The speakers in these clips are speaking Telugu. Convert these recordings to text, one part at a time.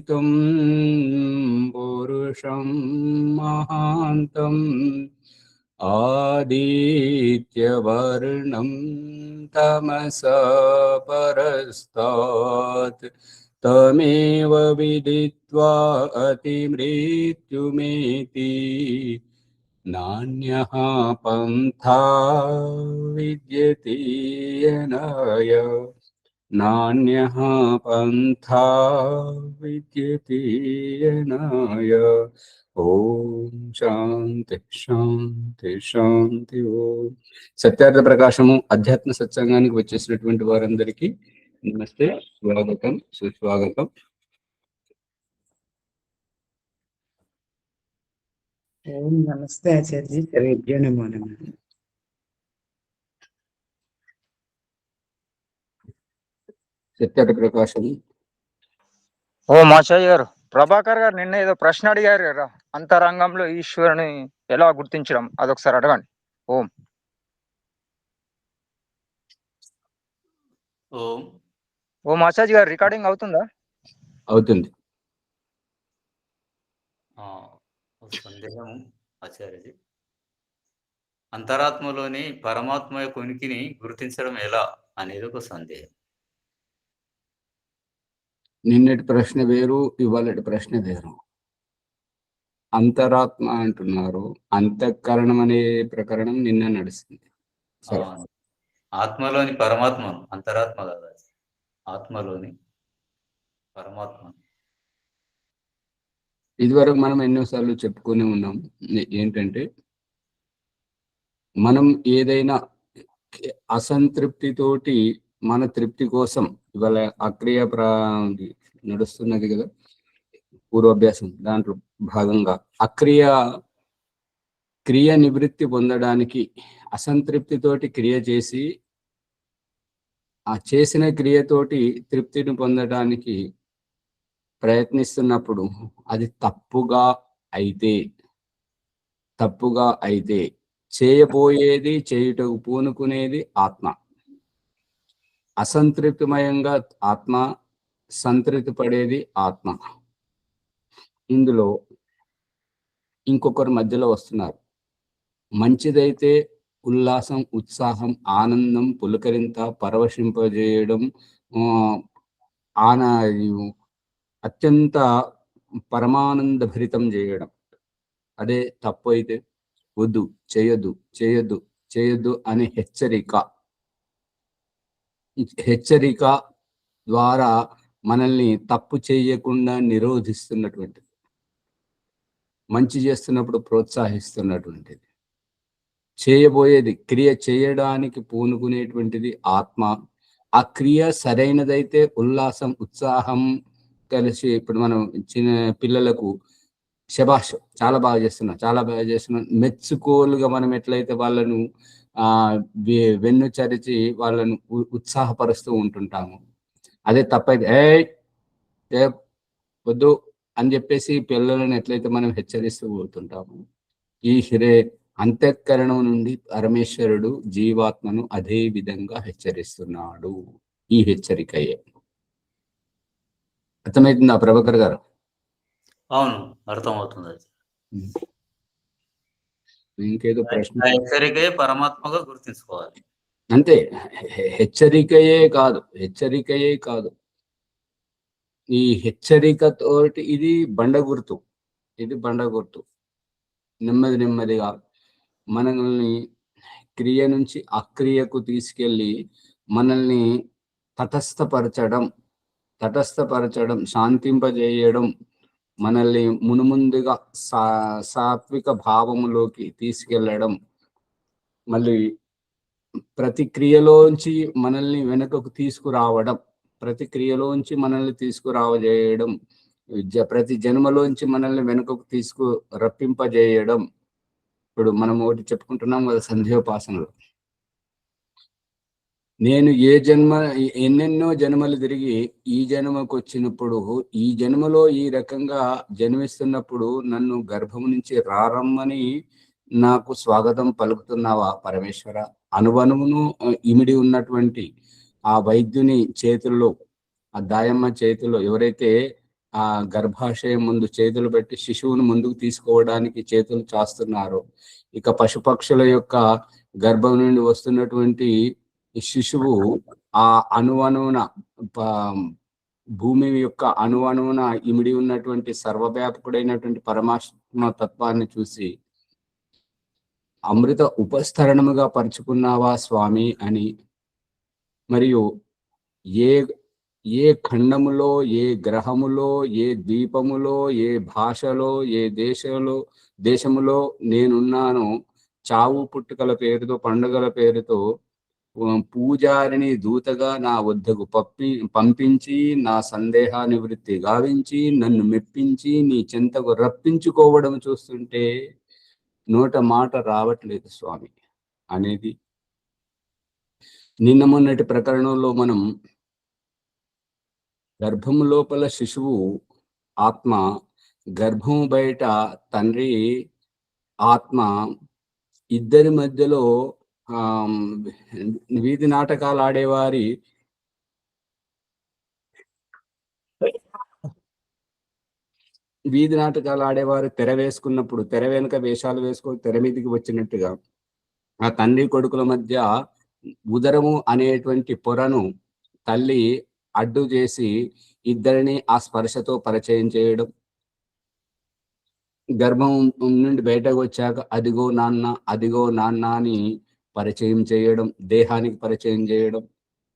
पूजितं पुरुषं महान्तम् आदित्यवर्णं तमसा परस्तात् तमेव विदित्वा अतिमृत्युमेति नान्यः पन्था विद्यते यनाय नान्यः पन्था विद्यते यनाय। ఓం శాంతి శాంతి శాంతి. ఓం సత్యార్థ ప్రకాశము అధ్యాత్మ సత్సంగానికి వచ్చేసినటువంటి వారందరికీ నమస్తే, స్వాగతం, సుస్వాగతం. ఓం నమస్తే ఆచార్య. సర్వేభ్యో నమో నమః. సత్యార్థ ప్రకాశము. ఓం ఆచార్య గారు, ప్రభాకర్ గారు నిన్న ఏదో ప్రశ్న అడిగారు కదా, అంతరంగంలో ఈశ్వరుని ఎలా గుర్తించడం, అదొకసారి అడగండి. ఓం ఓం ఓం ఆచార్య గారు, రికార్డింగ్ అవుతుందా? అవుతుంది. సందేహం ఆచార్యజీ, అంతరాత్మలోని పరమాత్మ యొక్క ఉనికిని గుర్తించడం ఎలా అనేది ఒక సందేహం. నిన్నటి ప్రశ్న వేరు, ఇవాళటి ప్రశ్న వేరు. అంతరాత్మ అంటున్నారు, అంతఃకరణం అనే ప్రకరణం నిన్న నడుస్తుంది. సరే, ఆత్మలోని పరమాత్మ, అంతరాత్మ కాదు, ఆత్మలోని పరమాత్మ. ఇదివరకు మనం ఎన్నోసార్లు చెప్పుకొని ఉన్నాం. ఏంటంటే, మనం ఏదైనా అసంతృప్తితోటి మన తృప్తి కోసం, ఇవాళ అక్రియ నడుస్తున్నది కదా పూర్వాభ్యాసం, దాంట్లో భాగంగా క్రియ నివృత్తి పొందడానికి అసంతృప్తితోటి క్రియ చేసి ఆ చేసిన క్రియతోటి తృప్తిని పొందడానికి ప్రయత్నిస్తున్నప్పుడు అది తప్పుగా అయితే చేయబోయేది, చేయుటకు పూనుకునేది ఆత్మ. అసంతృప్తిమయంగా ఆత్మ, సంతృప్తి పడేది ఆత్మ. ఇందులో ఇంకొకరు మధ్యలో వస్తున్నారు. మంచిదైతే ఉల్లాసం, ఉత్సాహం, ఆనందం, పులకరింత, పరవశింపజేయడం, అత్యంత పరమానంద భరితం చేయడం. అదే తప్పు అయితే వద్దు, చేయొద్దు అనే హెచ్చరిక ద్వారా మనల్ని తప్పు చేయకుండా నిరోధిస్తున్నటువంటిది, మంచి చేస్తున్నప్పుడు ప్రోత్సహిస్తున్నటువంటిది, చేయబోయేది క్రియ చేయడానికి పూనుకునేటువంటిది ఆత్మ. ఆ క్రియ సరైనదైతే ఉల్లాసం, ఉత్సాహం కలిసి, ఇప్పుడు మనం చిన్న పిల్లలకు శబాష్, చాలా బాగా చేస్తున్నా మెచ్చుకోలుగా మనం ఎట్లయితే వాళ్ళను వెన్ను చరిచి వాళ్ళను ఉత్సాహపరుస్తూ ఉంటుంటాము. అదే తప్పైతే ఏ వద్దు అని చెప్పేసి పిల్లలను ఎట్లయితే మనం హెచ్చరిస్తూ పోతుంటాము, ఈ అంతఃకరణం నుండి పరమేశ్వరుడు జీవాత్మను అదే విధంగా హెచ్చరిస్తున్నాడు. ఈ హెచ్చరికయే. అర్థమవుతుందా ప్రభాకర్ గారు? అవును, అర్థమవుతుంది. ఇంకేదో ప్రశ్న? హెచ్చరికే పరమాత్మగా గుర్తించుకోవాలి అంతే. హెచ్చరికయే కాదు, ఈ హెచ్చరికతోటి ఇది బండ గుర్తు. నెమ్మదిగా మనల్ని క్రియ నుంచి అక్రియకు తీసుకెళ్ళి మనల్ని తటస్థపరచడం, శాంతింపజేయడం, మనల్ని మునుముందుగా సాత్విక భావములోకి తీసుకెళ్ళడం, మళ్ళీ ప్రతి క్రియలోంచి మనల్ని వెనుకకు తీసుకురావడం, ప్రతి జన్మలోంచి మనల్ని వెనుకకు రప్పింపజేయడం. ఇప్పుడు మనం ఒకటి చెప్పుకుంటున్నాం కదా సంధ్యోపాసనలో, నేను ఎన్నెన్నో జన్మలు తిరిగి ఈ జన్మకు వచ్చినప్పుడు, ఈ జన్మలో ఈ రకంగా జన్మిస్తున్నప్పుడు నన్ను గర్భం నుంచి రారమ్మని నాకు స్వాగతం పలుకుతున్నావా పరమేశ్వర? అనువనువును ఇమిడి ఉన్నటువంటి ఆ వైద్యుని చేతుల్లో, ఆ దాయమ్మ చేతిలో ఎవరైతే ఆ గర్భాశయం ముందు చేతులు పెట్టి శిశువును ముందుకు తీసుకోవడానికి చేతులు చాస్తున్నారు. ఇక పశుపక్షుల యొక్క గర్భం నుండి వస్తున్నటువంటి ఈ శిశువు ఆ అణువణువున భూమి యొక్క అణువణువున ఇమిడి ఉన్నటువంటి సర్వవ్యాపకుడైనటువంటి పరమాత్మ తత్వాన్ని చూసి అమృత ఉపస్తరణముగా పరుచుకున్నావా స్వామి అని, మరియు ఏ ఏ ఖండములో, ఏ గ్రహములో, ఏ ద్వీపములో, ఏ భాషలో, ఏ దేశములో నేనున్నానో చావు పుట్టుకల పేరుతో, పండుగల పేరుతో పూజారిని దూతగా నా వద్దకు పంపించి నా సందేహ నివృత్తి గావించి నన్ను మెప్పించి నీ చెంతకు రప్పించుకోవడం చూస్తుంటే నోట మాట రావట్లేదు స్వామి అనేది. నిన్న మొన్నటి ప్రకరణంలో మనం గర్భము లోపల శిశువు ఆత్మ, గర్భము బయట తండ్రి ఆత్మ, ఇద్దరి మధ్యలో వీధి నాటకాలు ఆడేవారి తెర వేసుకున్నప్పుడు తెర వెనుక వేషాలు వేసుకొని తెర మీదకి వచ్చినట్టుగా ఆ తండ్రి కొడుకుల మధ్య ఉదరము అనేటువంటి పొరను తల్లి అడ్డు చేసి ఇద్దరిని ఆ స్పర్శతో పరిచయం చేయడం, గర్భం నుండి బయటకు వచ్చాక అదిగో నాన్న, అదిగో నాన్న అని పరిచయం చేయడం, దేహానికి పరిచయం చేయడం.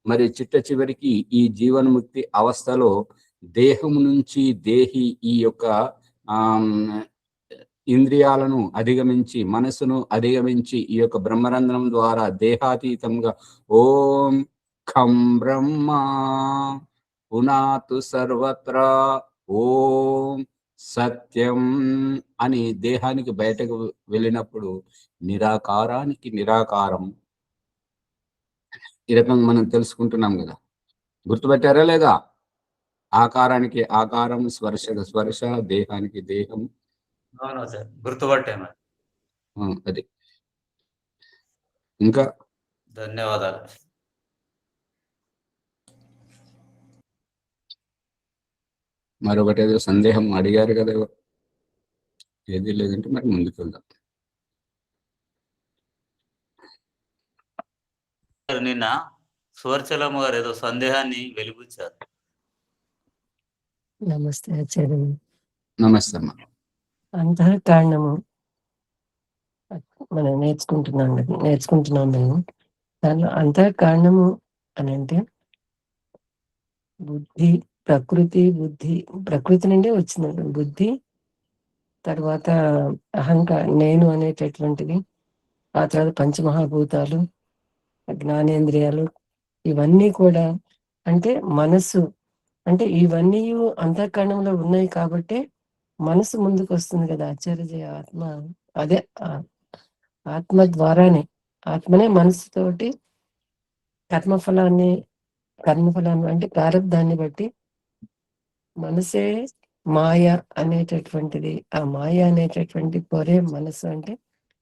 మరి చిట్ట చివరికి ఈ జీవన్ముక్తి అవస్థలో దేహం నుంచి దేహి ఈ యొక్క ఇంద్రియాలను అధిగమించి, మనసును అధిగమించి ఈ యొక్క బ్రహ్మరంధ్రం ద్వారా దేహాతీతంగా ఓం ఖం బ్రహ్మ పునాతు సర్వత్రా ఓం సత్యం అని దేహానికి బయటకు వెళ్ళినప్పుడు నిరాకారానికి నిరాకారం ఈ రకంగా మనం తెలుసుకుంటున్నాం కదా. గుర్తుపెట్టారా లేదా? ఆకారానికి ఆకారం, స్పర్శ స్పర్శ, దేహానికి దేహం. గుర్తుపట్టాను. అది ఇంకా ధన్యవాదాలు. మరొకటి ఏదో సందేహం అడిగారు కదా, ఏది లేదంటే మరి ముందుకు వెళ్దాం. నిన్న సువర్చలమ్మ గారు ఏదో సందేహాన్ని వెలిబుచ్చారు. నమస్తే ఆచార్య. నమస్తే అమ్మా. అంతఃకరణము మనం నేర్చుకుంటున్నాం మేము. దానిలో అంతఃకరణము అని అంటే బుద్ధి, ప్రకృతి నుండి వచ్చింది బుద్ధి, తర్వాత నేను అనేటటువంటిది, ఆ తర్వాత పంచమహాభూతాలు, జ్ఞానేంద్రియాలు, ఇవన్నీ కూడా అంటే మనసు, అంటే ఇవన్నీ అంతఃకరణంలో ఉన్నాయి కాబట్టి మనసు ముందుకు వస్తుంది కదా ఆచార్య. ఆత్మ అదే ఆత్మ ద్వారానే, ఆత్మనే మనసుతోటి కర్మఫలాన్ని అంటే ప్రారంధాన్ని బట్టి మనసే మాయ అనేటటువంటిది, ఆ మాయ అనేటటువంటి పొరే మనసు. అంటే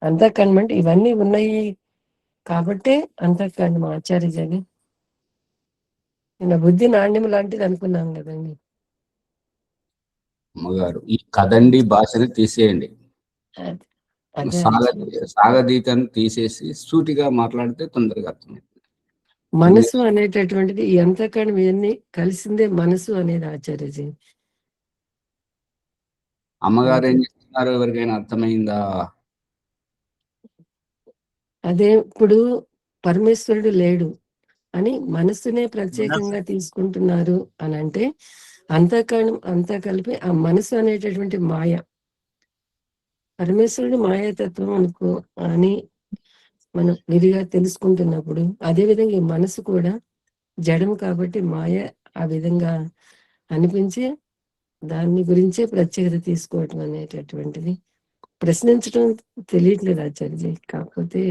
అంతఃకరణం అంటే ఇవన్నీ ఉన్నాయి కాబట్టే అంతఃకరణం ఆచార్యజని. నిన్న బుద్ధి నాణ్యం లాంటిది అనుకున్నాం కదండి అమ్మగారు. ఈ కదండి భాషని తీసేయండి, సాగదీతాన్ని తీసేసి సూటిగా మాట్లాడితే తొందరగా అర్థమైంది. మనసు అనేటటువంటిది ఈ అంతఃకరణం ఇవన్నీ కలిసిందే మనసు అనేది ఆచార్యజీ. అమ్మగారు ఏం చెప్తున్నారు, ఎవరికైనా అర్థమైందా? అదే ఇప్పుడు పరమేశ్వరుడు లేడు అని మనసునే ప్రత్యేకంగా తీసుకుంటున్నారు అని అంటే అంతఃకరణం అంతా కలిపి ఆ మనసు అనేటటువంటి మాయ, పరమేశ్వరుడు మాయాతత్వం అనుకో అని మనం విధిగా తెలుసుకుంటున్నప్పుడు, అదేవిధంగా ఈ మనసు కూడా జడం కాబట్టి మాయ ఆ విధంగా అనిపించి దాన్ని గురించే ప్రత్యేకత తీసుకోవటం అనేటటువంటిది ప్రశ్నించడం తెలియట్లేదు ఆచార్య. కాకపోతే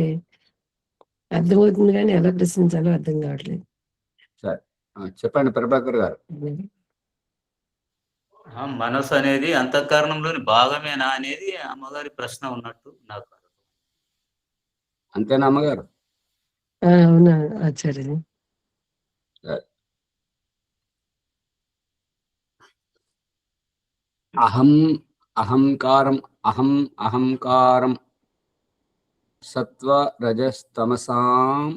అర్థమవుతుంది కానీ ఎలా ప్రశ్నించాలో అర్థం కావట్లేదు. సరే చెప్పండి ప్రభాకర్ గారు. మనసు అనేది అంతఃకరణంలోని భాగమేనా అనేది అమ్మగారి ప్రశ్న ఉన్నట్టు నాకు. అంతేనా అమ్మగారు? అవునా ఆచార్య. అహంకారం సత్వ రజస్తమసాం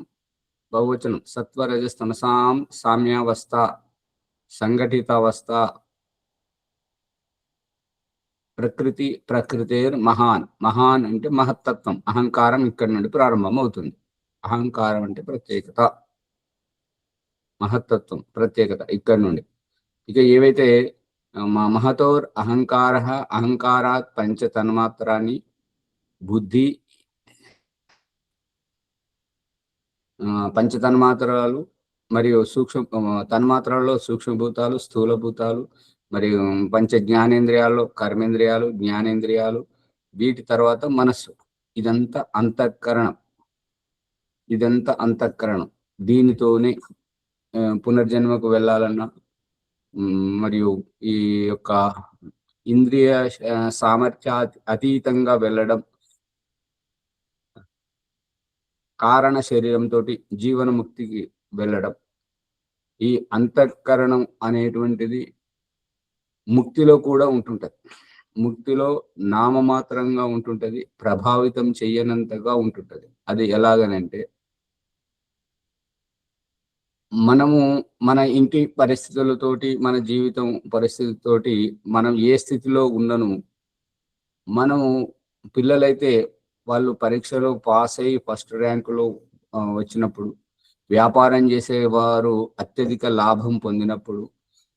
బహువచనం సత్వ రజస్తమసాం సామ్యావస్థ సంఘటితావస్థ ప్రకృతిర్ మహాన్ అంటే మహత్తత్వం. అహంకారం ఇక్కడి నుండి ప్రారంభం అవుతుంది. అహంకారం అంటే ప్రత్యేకత, మహత్తత్వం, ప్రత్యేకత ఇక్కడి నుండి. ఇక ఏవైతే మహతోర్ అహంకారాత్ పంచతన్మాత్రాన్ని బుద్ధి, పంచతన్మాత్రాలు మరియు సూక్ష్మ తన్మాత్రలలో సూక్ష్మభూతాలు, స్థూలభూతాలు, మరియు పంచ జ్ఞానేంద్రియాల్లో కర్మేంద్రియాలు, జ్ఞానేంద్రియాలు, వీటి తర్వాత మనస్సు. ఇదంతా అంతఃకరణం. దీనితోనే పునర్జన్మకు వెళ్ళాలన్నా మరియు ఈ యొక్క ఇంద్రియ సామర్థ్య అతీతంగా వెళ్ళడం, కారణ శరీరంతో జీవనముక్తికి వెళ్ళడం, ఈ అంతఃకరణం అనేటువంటిది ముక్తిలో కూడా ఉంటుంటది. ముక్తిలో నామమాత్రంగా ఉంటుంటది, ప్రభావితం చెయ్యనంతగా ఉంటుంటది. అది ఎలాగనంటే, మనము మన ఇంటి పరిస్థితులతోటి, మన జీవితం పరిస్థితితోటి మనం ఏ స్థితిలో ఉన్నను, మనము పిల్లలైతే వాళ్ళు పరీక్షలో పాస్ అయ్యి ఫస్ట్ ర్యాంకులో వచ్చినప్పుడు, వ్యాపారం చేసేవారు అత్యధిక లాభం పొందినప్పుడు,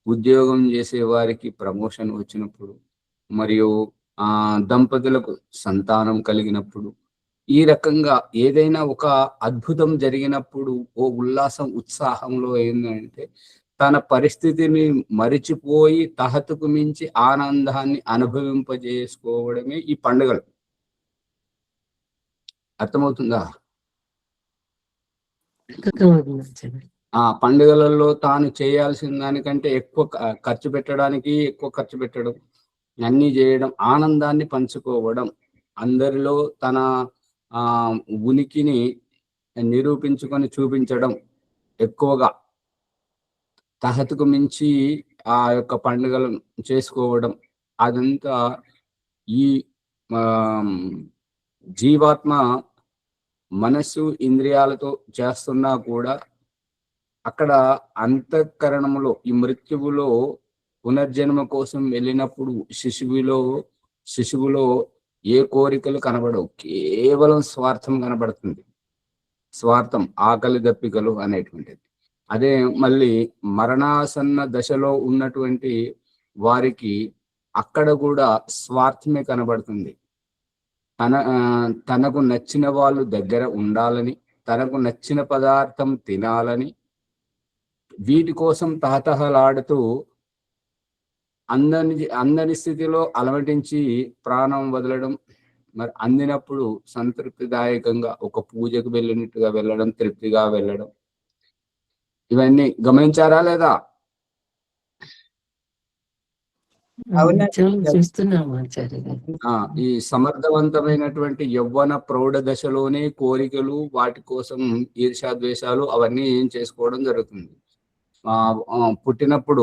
ఉద్యోగం చేసే వారికి ప్రమోషన్ వచ్చినప్పుడు, మరియు దంపతులకు సంతానం కలిగినప్పుడు, ఈ రకంగా ఏదైనా ఒక అద్భుతం జరిగినప్పుడు ఓ ఉల్లాసం, ఉత్సాహంలో ఏంటంటే తన పరిస్థితిని మరిచిపోయి తహతుకు మించి ఆనందాన్ని అనుభవింపజేసుకోవడమే ఈ పండుగలు. అర్థమవుతుందా? ఆ పండుగలలో తాను చేయాల్సిన దానికంటే ఎక్కువ ఖర్చు పెట్టడం, అన్నీ చేయడం, ఆనందాన్ని పంచుకోవడం, అందరిలో తన ఉనికిని నిరూపించుకొని చూపించడం, ఎక్కువగా తహతుకు మించి ఆ యొక్క పండుగలను చేసుకోవడం, అదంతా ఈ జీవాత్మ మనస్సు ఇంద్రియాలతో చేస్తున్నా కూడా అక్కడ అంతఃకరణములో, ఈ మృత్యువులో పునర్జన్మ కోసం వెళ్ళినప్పుడు శిశువులో ఏ కోరికలు కనబడవు, కేవలం స్వార్థం కనబడుతుంది. స్వార్థం, ఆకలి దప్పికలు అనేటువంటిది. అదే మళ్ళీ మరణాసన్న దశలో ఉన్నటువంటి వారికి అక్కడ కూడా స్వార్థమే కనబడుతుంది. తనకు నచ్చిన వాళ్ళు దగ్గర ఉండాలని, తనకు నచ్చిన పదార్థం తినాలని, వీటి కోసం తహతహలాడుతూ అందని స్థితిలో అలమటించి ప్రాణం వదలడం, మరి అందినప్పుడు సంతృప్తిదాయకంగా ఒక పూజకు వెళ్ళినట్టుగా వెళ్ళడం, తృప్తిగా వెళ్ళడం, ఇవన్నీ గమనించారా లేదా? ఈ సమర్థవంతమైనటువంటి యవ్వన ప్రౌఢ దశలోనే కోరికలు, వాటి కోసం ఈర్ష్యాద్వేషాలు అవన్నీ ఏం చేసుకోవడం జరుగుతుంది. పుట్టినప్పుడు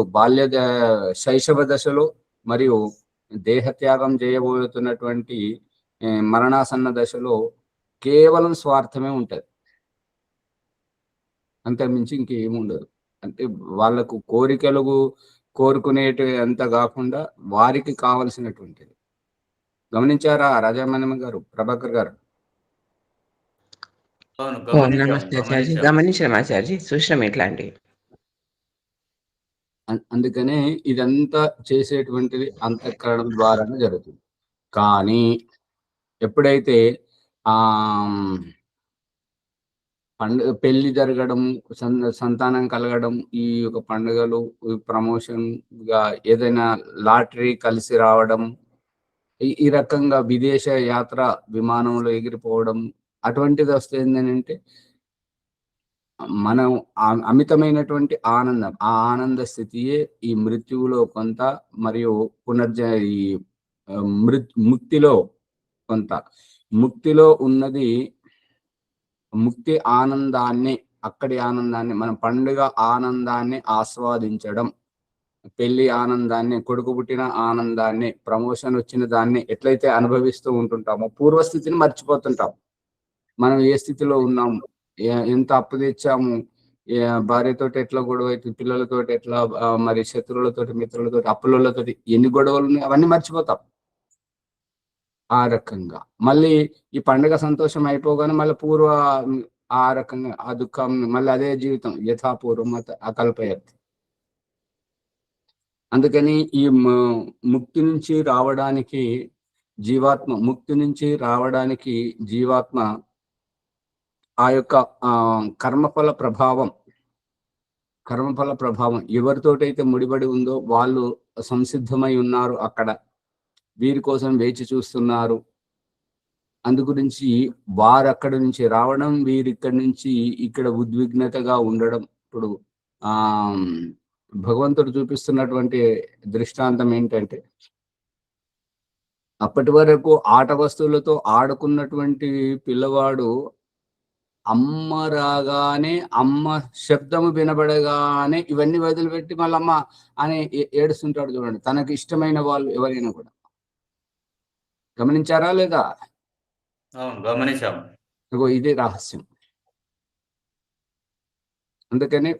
శైశవ దశలో మరియు దేహత్యాగం చేయబోతున్నటువంటి మరణాసన్న దశలో కేవలం స్వార్థమే ఉంటది, అంతకుమించి ఇంకేముండదు. అంటే వాళ్ళకు కోరికలు కోరుకునేటివి అంత కాకుండా వారికి కావలసినటువంటిది. గమనించారా రాజామణిమ గారు, ప్రభాకర్ గారు? అందుకనే ఇదంతా చేసేటువంటిది అంతఃకరణం ద్వారానే జరుగుతుంది. కానీ ఎప్పుడైతే పెళ్లి జరగడం, సంతానం కలగడం, ఈ యొక్క పండుగలు, ప్రమోషన్ గా ఏదైనా లాటరీ కలిసి రావడం, ఈ రకంగా విదేశ యాత్ర, విమానంలో ఎగిరిపోవడం, అటువంటిది వస్తే ఏంటంటే మనం అమితమైనటువంటి ఆనందం, ఆ ఆనంద స్థితియే ఈ మృత్యువులో కొంత, మరియు ఈ ముక్తిలో కొంత. ముక్తిలో ఉన్నది ముక్తి ఆనందాన్ని, అక్కడి ఆనందాన్ని, మన పండుగ ఆనందాన్ని ఆస్వాదించడం, పెళ్లి ఆనందాన్ని, కొడుకు పుట్టిన ఆనందాన్ని, ప్రమోషన్ వచ్చిన దాన్ని ఎట్లయితే అనుభవిస్తూ ఉంటుంటామో పూర్వస్థితిని మర్చిపోతుంటాం. మనం ఏ స్థితిలో ఉన్నాము, ఎంత అప్పు తెచ్చాము, భార్యతోటి ఎట్లా గొడవ అవుతుంది, పిల్లలతోటి ఎట్లా, మరి శత్రువులతోటి, మిత్రులతోటి, అప్పులతోటి ఎన్ని గొడవలు ఉన్నాయి అవన్నీ మర్చిపోతాం. ఆ రకంగా మళ్ళీ ఈ పండుగ సంతోషం అయిపోగానే మళ్ళీ ఆ రకంగా ఆ దుఃఖం మళ్ళీ అదే జీవితం యథాపూర్వం అకల్పయత్. అందుకని ఈ ముక్తి నుంచి రావడానికి జీవాత్మ ఆ యొక్క కర్మఫల ప్రభావం ఎవరితోటైతే ముడిపడి ఉందో వాళ్ళు సంసిద్ధమై ఉన్నారు, అక్కడ వీరి కోసం వేచి చూస్తున్నారు. అందు గురించి వారు అక్కడి నుంచి రావడం, వీరిక్కడి నుంచి ఇక్కడ ఉద్విగ్నతగా ఉండడం. ఇప్పుడు భగవంతుడు చూపిస్తున్నటువంటి దృష్టాంతం ఏంటంటే, అప్పటి వరకు ఆట వస్తువులతో ఆడుకున్నటువంటి పిల్లవాడు అమ్మ రాగానే, అమ్మ శబ్దము వినబడగానే ఇవన్నీ వదిలిపెట్టి మళ్ళీ అమ్మ అని ఏడుస్తుంటాడు. చూడండి, తనకు ఇష్టమైన వాళ్ళు ఎవరైనా కూడా. గమనించారా లేదా? అవును, గమనించాము. ఇదే రహస్యం. అందుకని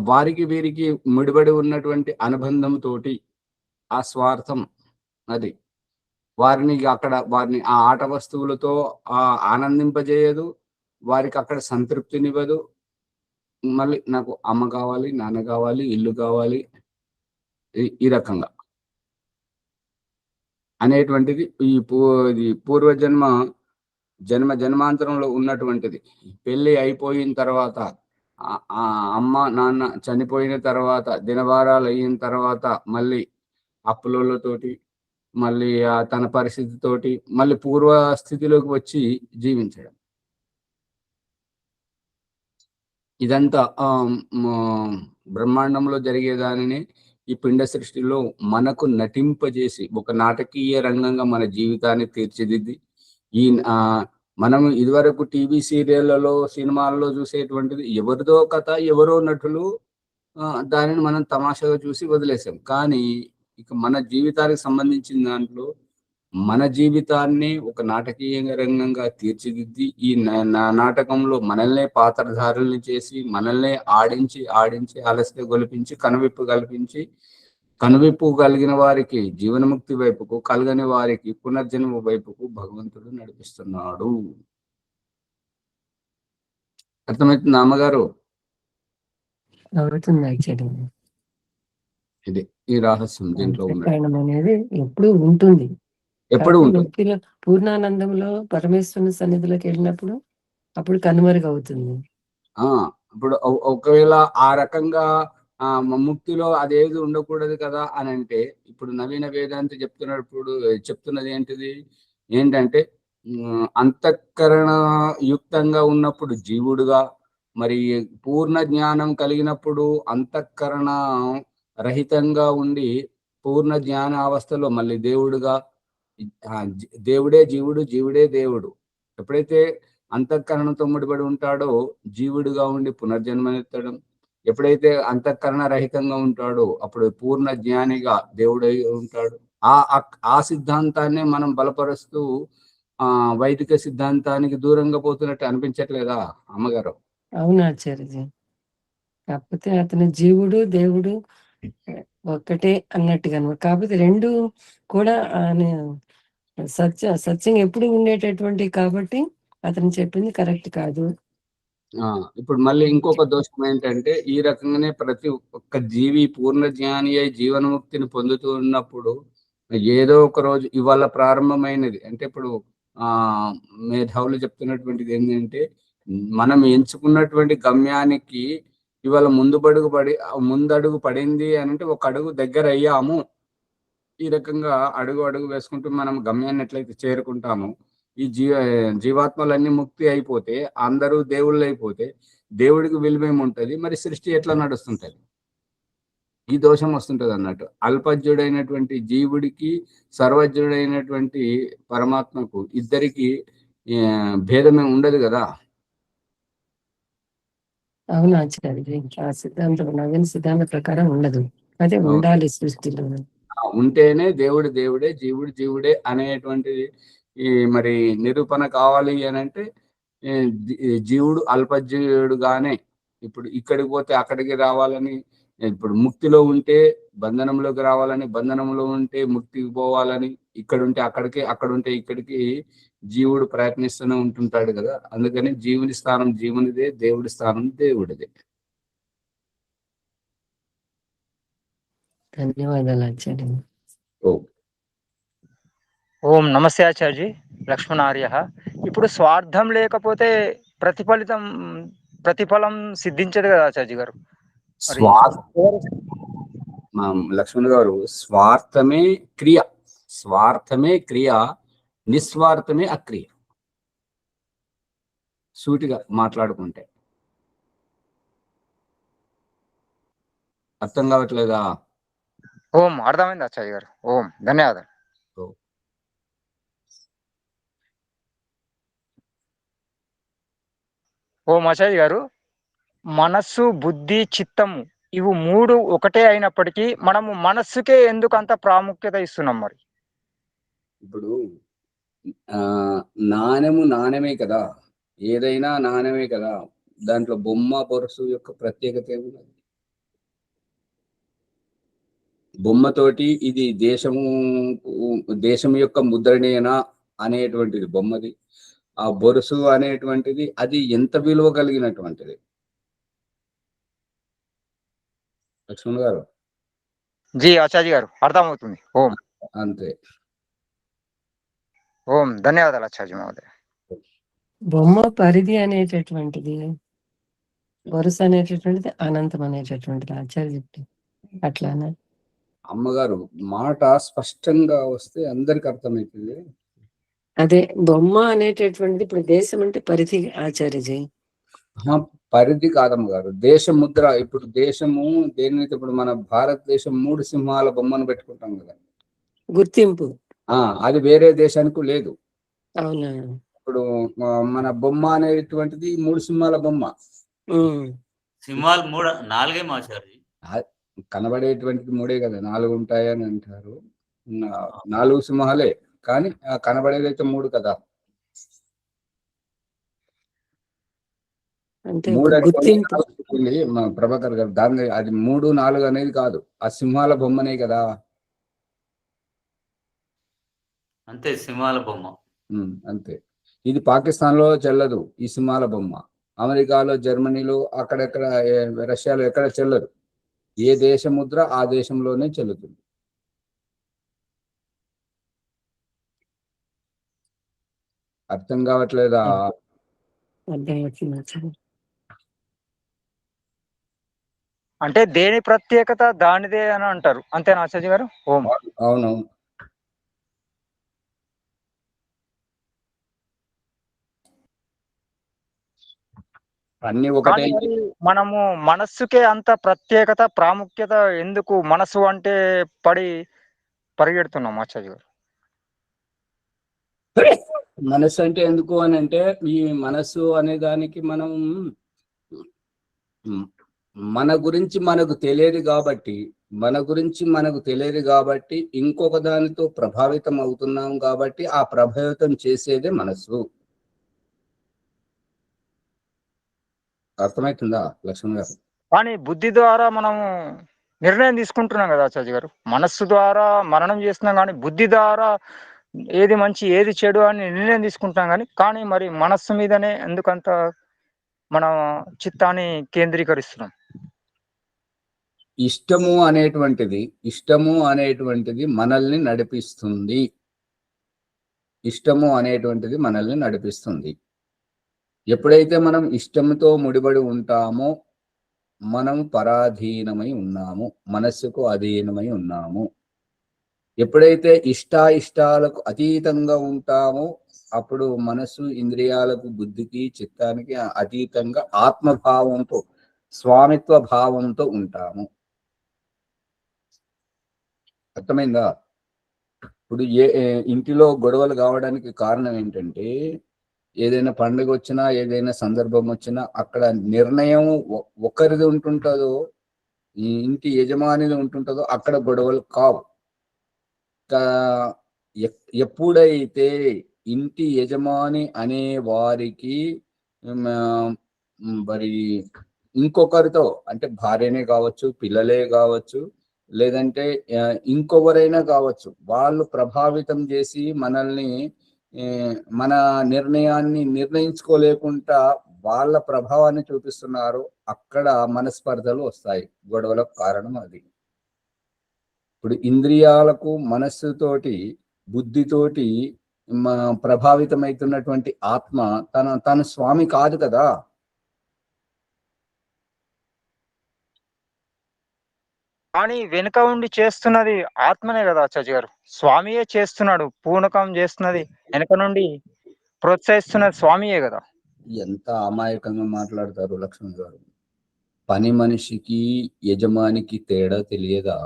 వారికి వీరికి ముడిపడి ఉన్నటువంటి అనుబంధంతోటి ఆ స్వార్థం అది వారిని ఆ ఆట వస్తువులతో ఆనందింపజేయదు, వారికి అక్కడ సంతృప్తినివ్వదు. మళ్ళీ నాకు అమ్మ కావాలి, నాన్న కావాలి, ఇల్లు కావాలి, ఈ రకంగా అనేటువంటిది ఈ జన్మాంతరంలో ఉన్నటువంటిది. పెళ్లి అయిపోయిన తర్వాత, అమ్మ నాన్న చనిపోయిన తర్వాత, దినవారాలు అయిన తర్వాత మళ్ళీ అప్పులతోటి, మళ్ళీ తన పరిస్థితితోటి మళ్ళీ పూర్వ స్థితిలోకి వచ్చి జీవించడం. ఇదంతా బ్రహ్మాండంలో జరిగేదానిని ఈ పిండ సృష్టిలో మనకు నటింపజేసి ఒక నాటకీయ రంగంగా మన జీవితాన్ని తీర్చిదిద్ది, మనం ఇదివరకు టీవీ సీరియళ్లలో, సినిమాల్లో చూసేటువంటిది ఎవరిదో కథ, ఎవరో నటులు, దానిని మనం తమాషాగా చూసి వదిలేసాం. కానీ ఇక మన జీవితానికి సంబంధించిన దాంట్లో మన జీవితాన్ని ఒక నాటకీయ రంగంగా తీర్చిదిద్ది, ఈ నాటకంలో మనల్నే పాత్రధారుల్ని చేసి, మనల్నే ఆడించి అలసట గొలిపించి, కనువిప్పు కలిగిన వారికి జీవనముక్తి వైపుకు, కలగని వారికి పునర్జన్మ వైపుకు భగవంతుడు నడిపిస్తున్నాడు. అర్థమవుతుంది అమ్మగారు? ఇది ఈ రహస్యం దీంట్లో అనేది ఎప్పుడు ఉంటుంది. ఎప్పుడు ఉంటుంది. పూర్ణానందంలో పరమేశ్వరుని సన్నిధిలోకి వెళ్ళినప్పుడు అప్పుడు కనుమరుగవుతుంది. ఇప్పుడు ఒకవేళ ఆ రకంగా ముక్తిలో అదేది ఉండకూడదు కదా అని అంటే, ఇప్పుడు నవీన వేదాంతి చెప్తున్నది ఏంటంటే అంతఃకరణ యుక్తంగా ఉన్నప్పుడు జీవుడుగా, మరి పూర్ణ జ్ఞానం కలిగినప్పుడు అంతఃకరణ రహితంగా ఉండి పూర్ణ జ్ఞాన అవస్థలో మళ్ళీ దేవుడుగా, దేవుడే జీవుడు, జీవుడే దేవుడు. ఎప్పుడైతే అంతఃకరణతో ముడిపడి ఉంటాడో జీవుడుగా ఉండి పునర్జన్మనెత్తడం, ఎప్పుడైతే అంతఃకరణ రహితంగా ఉంటాడో అప్పుడు పూర్ణ జ్ఞానిగా దేవుడై ఉంటాడు. ఆ సిద్ధాంతాన్ని మనం బలపరుస్తూ వైదిక సిద్ధాంతానికి దూరంగా పోతున్నట్టు అనిపించట్లేదా అమ్మగారు? అవునా ఆచార్యజీ. కాకపోతే అతను జీవుడు దేవుడు ఒక్కటే అన్నట్టుగా అనమాట. కాకపోతే రెండు కూడా సత్యం ఎప్పుడు ఉండేటటువంటి, కాబట్టి అతను చెప్పింది కరెక్ట్ కాదు. ఇప్పుడు మళ్ళీ ఇంకొక దోషం ఏంటంటే, ఈ రకంగానే ప్రతి ఒక్క జీవి పూర్ణ జ్ఞాని అయి జీవనముక్తిని పొందుతూ ఉన్నప్పుడు ఏదో ఒక రోజు ఇవాళ ప్రారంభమైనది అంటే, ఇప్పుడు మేధావులు చెప్తున్నటువంటిది ఏంటంటే, మనం ఎంచుకున్నటువంటి గమ్యానికి ఇవాళ ముందడుగు పడింది అని అంటే ఒక అడుగు దగ్గర అయ్యాము. ఈ రకంగా అడుగు వేసుకుంటూ మనం గమ్యాన్ని ఎట్లయితే చేరుకుంటామో, ఈ జీవాత్మలన్నీ ముక్తి అయిపోతే, అందరూ దేవుళ్ళు అయిపోతే దేవుడికి విలువేముంటది? మరి సృష్టి ఎట్లా నడుస్తుంటది? ఈ దోషం వస్తుంటది అన్నట్టు. అల్పజ్ఞుడైనటువంటి జీవుడికి, సర్వజ్ఞుడైనటువంటి పరమాత్మకు ఇద్దరికి భేదమే ఉండదు కదా. అవును ఆచార్య, ఆ సిద్ధాంతం నవీన సిద్ధాంత ప్రకారం ఉండదు. అదే ఉండాలి సృష్టిలో. ఉంటేనే దేవుడు దేవుడే, జీవుడు జీవుడే అనేటువంటిది ఈ మరి నిరూపణ కావాలి అని అంటే జీవుడు అల్పజీవుడుగానే ఇప్పుడు ఇక్కడికి పోతే అక్కడికి రావాలని, ఇప్పుడు ముక్తిలో ఉంటే బంధనంలోకి రావాలని, బంధనంలో ఉంటే ముక్తికి పోవాలని, ఇక్కడ ఉంటే అక్కడికి, అక్కడ ఉంటే ఇక్కడికి జీవుడు ప్రయత్నిస్తూనే ఉంటుంటాడు కదా. అందుకని జీవుని స్థానం జీవునిదే, దేవుడి స్థానం దేవుడిదే. ధన్యవాదాలు ఆచార్య. ఓ ఓం నమస్తే ఆచార్యజీ. లక్ష్మణార్య. ఇప్పుడు స్వార్థం లేకపోతే ప్రతిఫలం సిద్ధించదు కదా ఆచార్య గారు. మరి లక్ష్మణ్ గారు, స్వార్థమే క్రియ, స్వార్థమే క్రియ, నిస్వార్థమే అక్రియ. సూటిగా మాట్లాడుకుంటే అర్థం కావట్లేదా? ఓం అర్థమైంది ఆచార్య గారు. ఓం ధన్యవాదాలు. ఓం ఆచార్య గారు, మనస్సు, బుద్ధి, చిత్తము ఇవి మూడు ఒకటే అయినప్పటికీ మనము మనస్సుకే ఎందుకు అంత ప్రాముఖ్యత ఇస్తున్నాం? మరి ఇప్పుడు నాణెము నాణ్యమే కదా, ఏదైనా నాణ్యమే కదా. దాంట్లో బొమ్మ బొరుసు యొక్క ప్రత్యేకత ఏమున్నది? బొమ్మతోటి ఇది దేశం యొక్క ముద్రణేనా అనేటువంటిది బొమ్మది. ఆ బొరుసు అనేటువంటిది అది ఎంత విలువ కలిగినటువంటిది. లక్ష్మణ్ గారు. జీ ఆచార్య గారు, అర్థమవుతుంది. ఓం అంతే. ఓం ధన్యవాదాలు ఆచార్య మహోదయ. బొమ్మ పరిధి అనేటటువంటిది, వరుస అనేటటువంటిది, అనంతం అనేటటువంటిది ఆచార్య చెప్తే అట్లానే. అమ్మగారు మాట స్పష్టంగా వస్తే అందరికి అర్థమవుతుంది. అదే బొమ్మ అనేటటువంటిది ఇప్పుడు దేశం అంటే పరిధి ఆచార్యజీ. పరిధి కాదమ్మ గారు, దేశ ముద్ర. ఇప్పుడు దేశము దేనితో, ఇప్పుడు మన భారతదేశం 3 సింహాల బొమ్మను పెట్టుకుంటాం కదా, గుర్తింపు. అది వేరే దేశానికి లేదు. అవునా? ఇప్పుడు మన బొమ్మ అనేటువంటిది 3 సింహాల బొమ్మ. సింహాలు 4 ఆచార్య. కనబడేటువంటిది 3 కదా, 4 ఉంటాయని అంటారు. 4 సింహాలే, కానీ కనబడేదైతే 3 కదా. అంటే 3 ప్రభాకర్ గారు, దాన్ని అది 3, 4 అనేది కాదు, ఆ సింహాల బొమ్మనే కదా. అంతే, సింహాల బొమ్మ అంతే. ఇది పాకిస్తాన్ లో చెల్లదు ఈ సింహాల బొమ్మ. అమెరికాలో, జర్మనీలో, అక్కడెక్కడ, రష్యాలో ఎక్కడ చెల్లదు. ఏ దేశ ముద్ర ఆ దేశంలోనే చెల్లుతుంది. అర్థం కావట్లేదా? అంటే దేని ప్రత్యేకత దానిదే అని అంటారు, అంతేనా ఆచార్య గారు? ఓం. అవునవును. అన్ని ఒకటే. మనము మనస్సుకే అంత ప్రత్యేకత, ప్రాముఖ్యత ఎందుకు మనస్సు అంటే పరిగెడుతున్నాం ఆచార్య గారు? మనస్సు అంటే ఎందుకు అని అంటే, ఈ మనస్సు అనే దానికి మనం మన గురించి మనకు తెలియదు కాబట్టి ఇంకొక దానితో ప్రభావితం అవుతున్నాం కాబట్టి ఆ ప్రభావితం చేసేదే మనస్సు. అర్థమవుతుందా లక్ష్మణ్ గారు? కానీ బుద్ధి ద్వారా మనము నిర్ణయం తీసుకుంటున్నాం కదా ఆచార్య గారు. మనస్సు ద్వారా మరణం చేస్తున్నాం, కానీ బుద్ధి ద్వారా ఏది మంచి ఏది చెడు అని నిర్ణయం తీసుకుంటాం. కానీ మరి మనస్సు మీదనే ఎందుకంత మన చిత్తాన్ని కేంద్రీకరిస్తున్నాం? ఇష్టము అనేటువంటిది మనల్ని నడిపిస్తుంది. ఎప్పుడైతే మనం ఇష్టంతో ముడిపడి ఉంటామో మనం పరాధీనమై ఉన్నాము, మనస్సుకు అధీనమై ఉన్నాము. ఎప్పుడైతే ఇష్టాలకు అతీతంగా ఉంటామో అప్పుడు మనస్సు, ఇంద్రియాలకు, బుద్ధికి, చిత్తానికి అతీతంగా ఆత్మభావంతో, స్వామిత్వ భావంతో ఉంటాము. అర్థమైందా? ఇప్పుడు ఇంటిలో గొడవలు కావడానికి కారణం ఏంటంటే, ఏదైనా పండుగ వచ్చినా, ఏదైనా సందర్భం వచ్చినా అక్కడ నిర్ణయం ఒకరిది ఉంటుంటుందో ఈ ఇంటి యజమాని ఉంటుంటుందో అక్కడ గొడవలు కావు. ఎప్పుడైతే ఇంటి యజమాని అనే వారికి మరి ఇంకొకరితో అంటే భార్యనే కావచ్చు, పిల్లలే కావచ్చు, లేదంటే ఇంకొకరైనా కావచ్చు, వాళ్ళు ప్రభావితం చేసి మనల్ని మన నిర్ణయాన్ని నిర్ణయించుకోలేకుండా వాళ్ళ ప్రభావాన్ని చూపిస్తున్నారు. అక్కడ మనస్పర్ధలు వస్తాయి, గొడవలకు కారణం అది. ఇప్పుడు ఇంద్రియాలకు మనస్సుతోటి బుద్ధితోటి ప్రభావితమవుతున్నటువంటి ఆత్మ తన స్వామి కాదు కదా. కానీ వెనుక ఉండి చేస్తున్నది ఆత్మనే కదా ఆచార్య గారు. స్వామియే చేస్తున్నాడు, పూనకం చేస్తున్నది వెనుక నుండి ప్రోత్సహిస్తున్నది స్వామియే కదా. ఎంత అమాయకంగా మాట్లాడతారు లక్ష్మణ్ గారు. పని మనిషికి యజమానికి తేడా తెలియదా?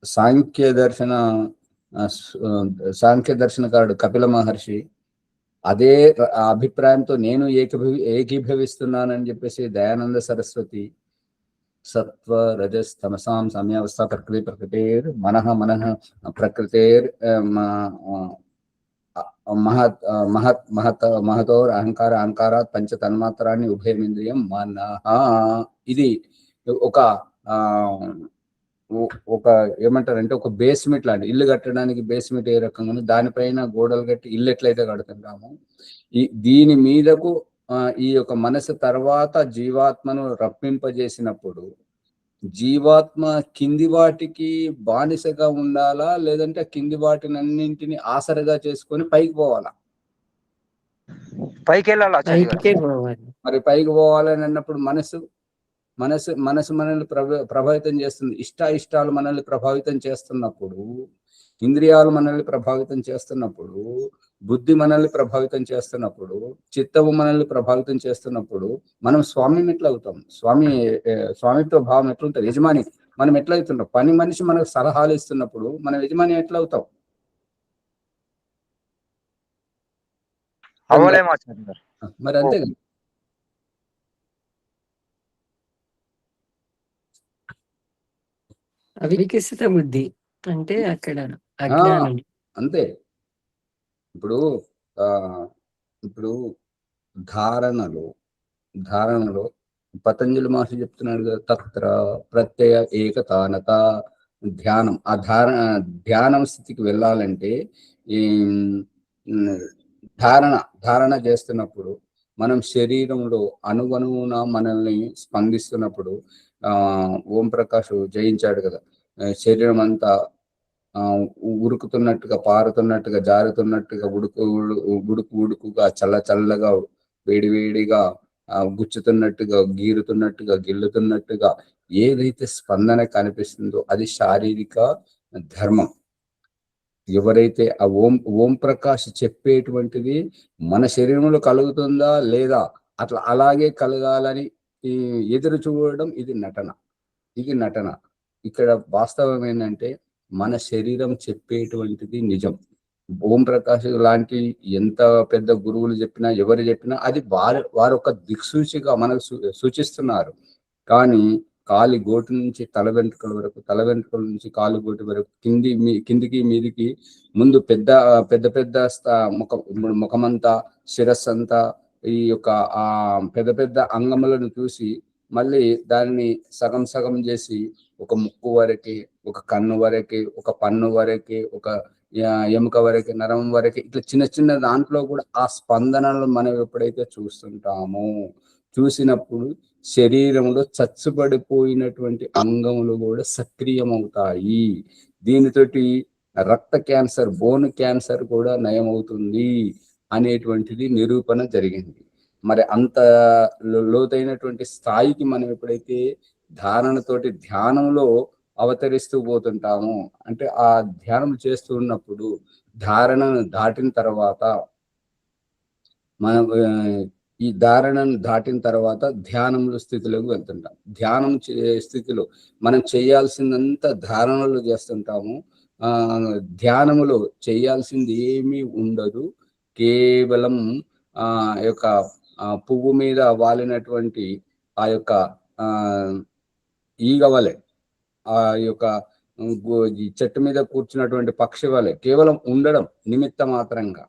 సాంఖ్య దర్శనకారుడు కపిల మహర్షి అదే అభిప్రాయంతో నేను ఏకీభవిస్తున్నానని చెప్పేసి దయానంద సరస్వతి సత్వ రజస్ తమసాం సమయావస్థ ప్రకృతేర్ మనః ప్రకృతేర్ మహతోర్ అహంకారాత్ పంచ తన్మాత్రాన్ని ఉభయమింద్రియం మనః. ఇది ఒక ఏమంటారంటే ఒక బేస్మెంట్ లాంటి, ఇల్లు కట్టడానికి బేస్మెంట్ ఏ రకంగా దానిపైన గోడలు కట్టి ఇల్లు ఎట్లయితే కడుతుంటామో దీని మీదకు ఈ యొక్క మనసు తర్వాత జీవాత్మను రప్పింపజేసినప్పుడు జీవాత్మ కింది వాటికి బానిసగా ఉండాలా, లేదంటే కింది వాటిని అన్నింటిని ఆసరగా చేసుకొని పైకి పోవాలా? పైకి వెళ్ళాలి. మరి పైకి పోవాలని అన్నప్పుడు మనసు మనల్ని ప్రభావితం చేస్తుంది. ఇష్టాలు మనల్ని ప్రభావితం చేస్తున్నప్పుడు, ఇంద్రియాలు మనల్ని ప్రభావితం చేస్తున్నప్పుడు, బుద్ధి మనల్ని ప్రభావితం చేస్తున్నప్పుడు, చిత్తము మనల్ని ప్రభావితం చేస్తున్నప్పుడు మనం స్వామిని ఎట్లా అవుతాం? స్వామిత్వ భావం ఎట్లుంటుంది? యజమాని మనం ఎట్లా అవుతున్నాం? పని మనిషి మనకు సలహాలు ఇస్తున్నప్పుడు మనం యజమాని ఎట్లా అవుతాం? మరి అంతే కదా. అవికసిత బుద్ధి అంటే అక్కడ అజ్ఞానం. అంతే. ఇప్పుడు ధారణలో పతంజలి మహర్షి చెప్తున్నాడు కదా, తత్ర ప్రత్యయ ఏకతానత ధ్యానం. ఆ ధ్యానం స్థితికి వెళ్ళాలంటే ఈ ధారణ చేస్తున్నప్పుడు మనం శరీరంలో అణువణువున మనల్ని స్పందిస్తున్నప్పుడు ఓం ప్రకాష్ జయించాడు కదా, శరీరం అంతా ఉరుకుతున్నట్టుగా, పారుతున్నట్టుగా, జారుతున్నట్టుగా, ఉడుకుగా, చల్లగా, వేడిగా, గుచ్చుతున్నట్టుగా, గీరుతున్నట్టుగా, గిల్లుతున్నట్టుగా ఏదైతే స్పందన కనిపిస్తుందో అది శారీరక ధర్మం. ఎవరైతే ఆ ఓం ప్రకాష్ చెప్పేటువంటిది మన శరీరంలో కలుగుతుందా లేదా, అట్లా అలాగే కలగాలని ఎదురు చూడడం ఇది నటన. ఇక్కడ వాస్తవం ఏంటంటే మన శరీరం చెప్పేటువంటిది నిజం. ఓం ప్రకాష్ లాంటి ఎంత పెద్ద గురువులు చెప్పినా, ఎవరు చెప్పినా అది వారి ఒక దిక్సూచిగా మనకు సూచిస్తున్నారు. కానీ కాలి గోటు నుంచి తల వెంట్రుకల వరకు, తల వెంట్రుకల నుంచి కాలు గోటు వరకు, కిందికి మీదికి ముందు పెద్ద ముఖమంతా, శిరస్సు అంతా, ఈ యొక్క పెద్ద అంగములను చూసి మళ్ళీ దాన్ని సగం చేసి ఒక ముక్కు వరకి, ఒక కన్ను వరకి, ఒక పన్ను వరకి, ఒక ఎముక వరకి, నరం వరకి, ఇట్లా చిన్న దాంట్లో కూడా ఆ స్పందనలు మనం ఎప్పుడైతే చూసినప్పుడు శరీరంలో చచ్చుబడిపోయినటువంటి అంగములు కూడా సక్రియమవుతాయి. దీనితోటి రక్త క్యాన్సర్, బోన్ క్యాన్సర్ కూడా నయమవుతుంది అనేటువంటిది నిరూపణ జరిగింది. మరి అంత లోతైనటువంటి స్థాయికి మనం ఎప్పుడైతే ధారణతోటి ధ్యానంలో అవతరిస్తూ పోతుంటాము అంటే, ఆ ధ్యానం చేస్తూ ఉన్నప్పుడు ధారణను దాటిన తర్వాత మనం ఈ ధారణను దాటిన తర్వాత ధ్యానంలో స్థితిలోకి వెళ్తుంటాం. ధ్యానం స్థితిలో మనం చేయాల్సిందంతా ధారణలో చేస్తుంటాము. ధ్యానములో చేయాల్సింది ఏమీ ఉండదు. కేవలం యొక్క పువ్వు మీద వాలినటువంటి ఆ యొక్క ఈగ వలె, ఆ యొక్క ఈ చెట్టు మీద కూర్చున్నటువంటి పక్షి వలె కేవలం ఉండడం నిమిత్త మాత్రంగా,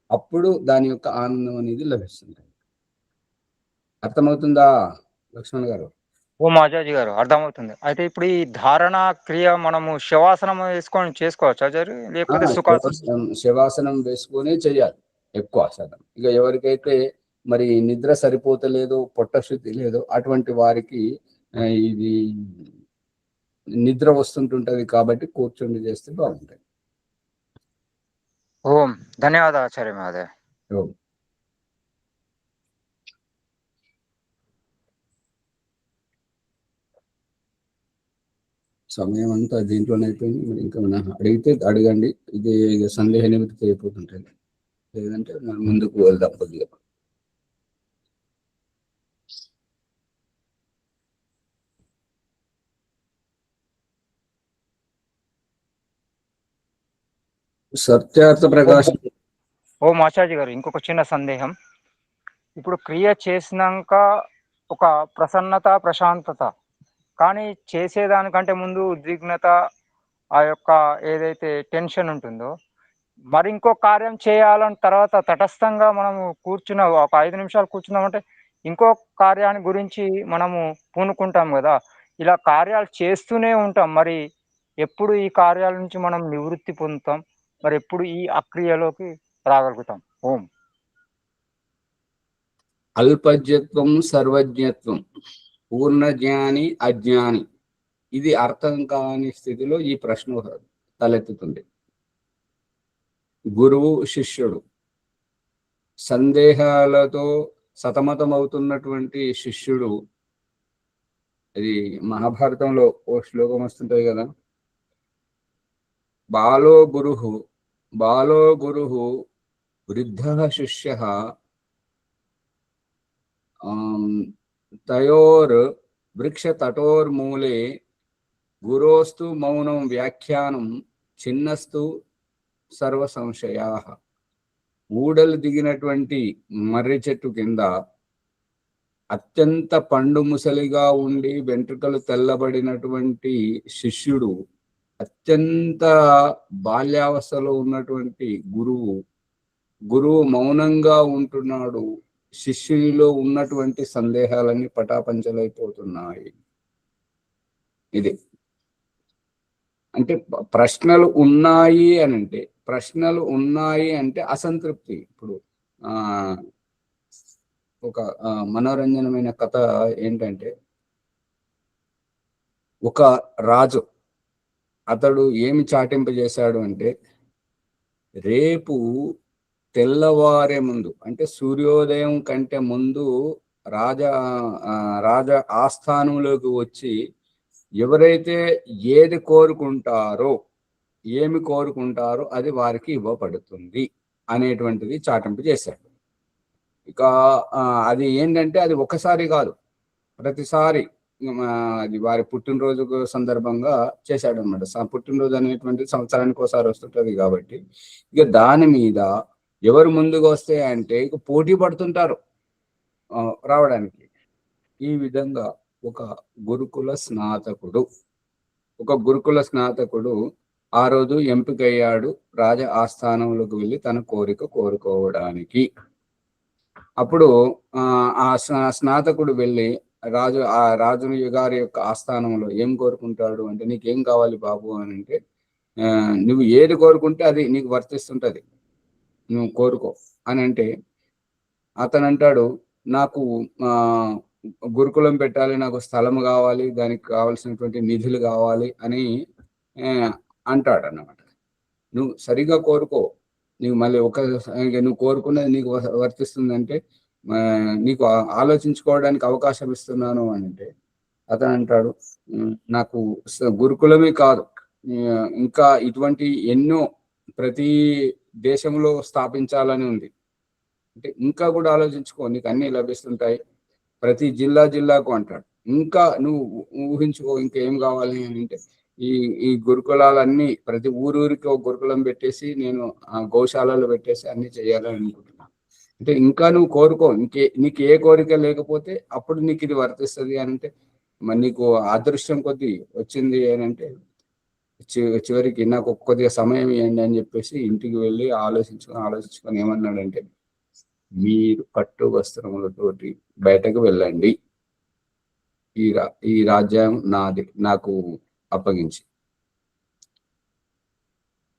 అప్పుడు దాని యొక్క ఆనందం అనేది లభిస్తుంది. అర్థమవుతుందా లక్ష్మణ్ గారు? ఓం ఆచార్య గారు అర్థమవుతుంది. అయితే ఇప్పుడు ఈ ధారణ క్రియ మనము శవాసనం వేసుకొని చేసుకోవచ్చు ఆచార్య, లేకపోతే సుఖాసనం? శవాసనం వేసుకునే చేయాలి ఎక్కువ శాతం. ఇక ఎవరికైతే మరి నిద్ర సరిపోతలేదో, పొట్ట శుద్ధి లేదో అటువంటి వారికి ఇది నిద్ర వస్తుంటుంటది కాబట్టి కూర్చొని చేస్తే బాగుంటుంది. ఓం ధన్యవాదాలు ఆచార్య మహోదయ. ఓం. సమయం అంతా దీంట్లోనే అయిపోయింది. మరి ఇంకా అడిగితే అడగండి, ఇది సందేహ నిమిత్తం అయిపోతుంటుంది. లేదంటే మనం ముందుకు వెళ్దాం కొద్దిగా. సత్యార్థ ప్రకాశం. ఓం ఆచార్య గారు, ఇంకొక చిన్న సందేహం. ఇప్పుడు క్రియ చేసినాక ఒక ప్రసన్నత, ప్రశాంతత, కానీ చేసేదానికంటే ముందు ఉద్విగ్నత, ఆ యొక్క ఏదైతే టెన్షన్ ఉంటుందో, మరి ఇంకో కార్యం చేయాలని తర్వాత తటస్థంగా మనము కూర్చున్న ఒక 5 నిమిషాలు కూర్చున్నామంటే ఇంకో కార్యాన్ని గురించి మనము పూనుకుంటాం కదా. ఇలా కార్యాలు చేస్తూనే ఉంటాం. మరి ఎప్పుడు ఈ కార్యాల నుంచి మనం నివృత్తి పొందుతాం? మరి ఎప్పుడు ఈ అక్రియలోకి రాగలుగుతాం? ఓం. అల్పజ్ఞత్వం, సర్వజ్ఞత్వం, పూర్ణ జ్ఞాని, అజ్ఞాని, ఇది అర్థం కాని స్థితిలో ఈ ప్రశ్న తలెత్తుతుంది. గురువు శిష్యుడు, సందేహాలతో సతమతమవుతున్నటువంటి శిష్యుడు, ఇది మహాభారతంలో ఓ శ్లోకం వస్తుంటది కదా, బాలో గురు వృద్ధ శిష్య తయోర్ వృక్ష తటోర్మూలే గురోస్తు మౌనం వ్యాఖ్యానం చిన్నస్తు సర్వ సంశయా. ఊడలు దిగినటువంటి మర్రి చెట్టు కింద అత్యంత పండు ముసలిగా ఉండి వెంట్రుకలు తెల్లబడినటువంటి శిష్యుడు, అత్యంత బాల్యావస్థలో ఉన్నటువంటి గురువు మౌనంగా ఉంటున్నాడు. శిష్యునిలో ఉన్నటువంటి సందేహాలన్నీ పటాపంచలైపోతున్నాయి. ఇది అంటే ప్రశ్నలు ఉన్నాయి అంటే అసంతృప్తి. ఇప్పుడు ఒక మనోరంజనమైన కథ ఏంటంటే, ఒక రాజు, అతడు ఏమి చాటింపజేశాడు అంటే, రేపు తెల్లవారే ముందు అంటే సూర్యోదయం కంటే ముందు రాజ ఆస్థానంలోకి వచ్చి ఎవరైతే ఏమి కోరుకుంటారో అది వారికి ఇవ్వబడుతుంది అనేటువంటిది చాటింపు చేశాడు. ఇక అది ఏంటంటే, అది ఒకసారి కాదు, ప్రతిసారి అది వారి పుట్టినరోజు సందర్భంగా చేశాడు అనమాట. పుట్టినరోజు అనేటువంటి సంవత్సరానికి ఒకసారి వస్తుంటది కాబట్టి ఇక దాని మీద ఎవరు ముందుకు వస్తే అంటే ఇక పోటీ పడుతుంటారు రావడానికి. ఈ విధంగా ఒక గురుకుల స్నాతకుడు ఆ రోజు ఎంపికయ్యాడు రాజ ఆస్థానంలోకి వెళ్ళి తన కోరిక కోరుకోవడానికి. అప్పుడు ఆ స్నాతకుడు వెళ్ళి ఆ రాజు గారి యొక్క ఆస్థానంలో ఏం కోరుకుంటాడు అంటే, నీకేం కావాలి బాబు అని అంటే, నువ్వు ఏది కోరుకుంటే అది నీకు వర్తిస్తుంటది, నువ్వు కోరుకో అని అంటే, అతను అంటాడు, నాకు గురుకులం పెట్టాలి, నాకు స్థలం కావాలి, దానికి కావాల్సినటువంటి నిధులు కావాలి అని అంటాడు అన్నమాట. నువ్వు సరిగా కోరుకో, నీకు మళ్ళీ నువ్వు కోరుకున్నది నీకు వర్తిస్తుందంటే నీకు ఆలోచించుకోవడానికి అవకాశం ఇస్తున్నాను అని అంటే, అతను అంటాడు, నాకు గురుకులమే కాదు, ఇంకా ఇటువంటి ఎన్నో ప్రతి దేశంలో స్థాపించాలని ఉంది అంటే, ఇంకా కూడా ఆలోచించుకో, నీకు అన్ని లభిస్తుంటాయి ప్రతి జిల్లాకు అంటాడు. ఇంకా నువ్వు ఊహించుకో, ఇంకేం కావాలి అని అంటే, ఈ గురుకులాలన్నీ ప్రతి ఊరికి ఒక గురుకులం పెట్టేసి నేను గోశాలలో పెట్టేసి అన్ని చేయాలని అనుకుంటున్నాను. అంటే ఇంకా నువ్వు కోరుకో, నీకు ఏ కోరిక లేకపోతే అప్పుడు నీకు ఇది వర్తిస్తుంది అని అంటే, మరి నీకు అదృష్టం కొద్దీ వచ్చింది అని అంటే చివరికి నాకు కొద్దిగా సమయం ఇవ్వండి అని చెప్పేసి ఇంటికి వెళ్ళి ఆలోచించుకొని ఏమన్నాడంటే, మీరు పట్టు వస్త్రములతోటి బయటకు వెళ్ళండి, ఈ రాజ్యం నాది, నాకు అప్పగించి.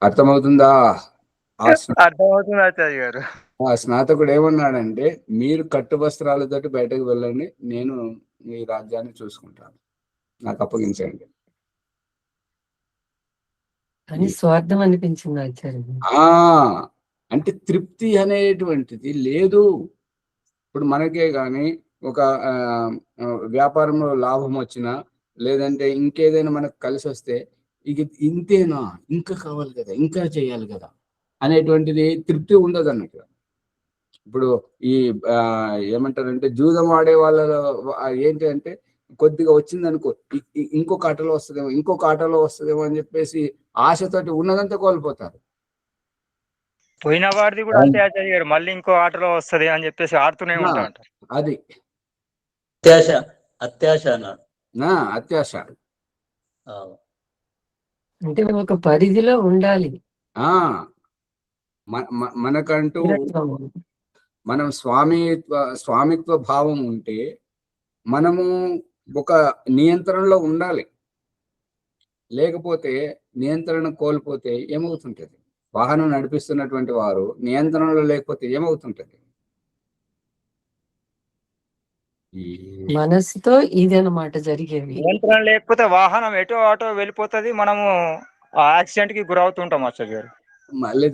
అర్థమవుతుందా? అర్థమవుతుంది ఆచార్య గారు. ఆ స్నాతకుడు ఏమన్నాడంటే, మీరు కట్టు వస్త్రాలతోటి బయటకు వెళ్ళండి, నేను ఈ రాజ్యాన్ని చూసుకుంటాను, నాకు అప్పగించండి. అని స్వార్థం అనిపించింది ఆచార్య. అంటే తృప్తి అనేటువంటిది లేదు. ఇప్పుడు మనకే కానీ ఒక వ్యాపారంలో లాభం వచ్చినా, లేదంటే ఇంకేదైనా మనకు కలిసి వస్తే, ఇక ఇంతేనా, ఇంకా కావాలి కదా, ఇంకా చేయాలి కదా అనేటువంటిది తృప్తి ఉండదు అన్నట్టు. ఇప్పుడు ఈ ఏమంటారంటే జూదం ఆడే వాళ్ళలో ఏంటి అంటే, కొద్దిగా వచ్చింది అనుకో, ఇంకొక ఆటలో వస్తుందేమో అని చెప్పేసి ఆశతోటి ఉన్నదంతా కోల్పోతారు. పోయిన వాడిది కూడా అంతే ఆచార్య గారు, మళ్ళీ ఇంకో ఆటలో వస్తది అని చెప్పేసి ఆడుతూనే ఉంటా అంటారు. అది అత్యాశ అన్నాడు. అత్యాశ. అంటే ఒక పరిధిలో ఉండాలి. మనకంటూ మనం స్వామిత్వ భావం ఉంటే మనము ఒక నియంత్రణలో ఉండాలి. లేకపోతే నియంత్రణ కోల్పోతే ఏమవుతుంటది? వాహనం నడిపిస్తున్నటువంటి వారు నియంత్రణలో లేకపోతే ఏమవుతుంటది? మనసుతో ఇదన్నమాట జరిగేది. నియంత్రణ లేకపోతే వాహనం ఎటో అటో వెళ్ళిపోతుంది, మనము యాక్సిడెంట్ కి గురవుతుంటాం ఆచార్య గారు. మళ్ళీ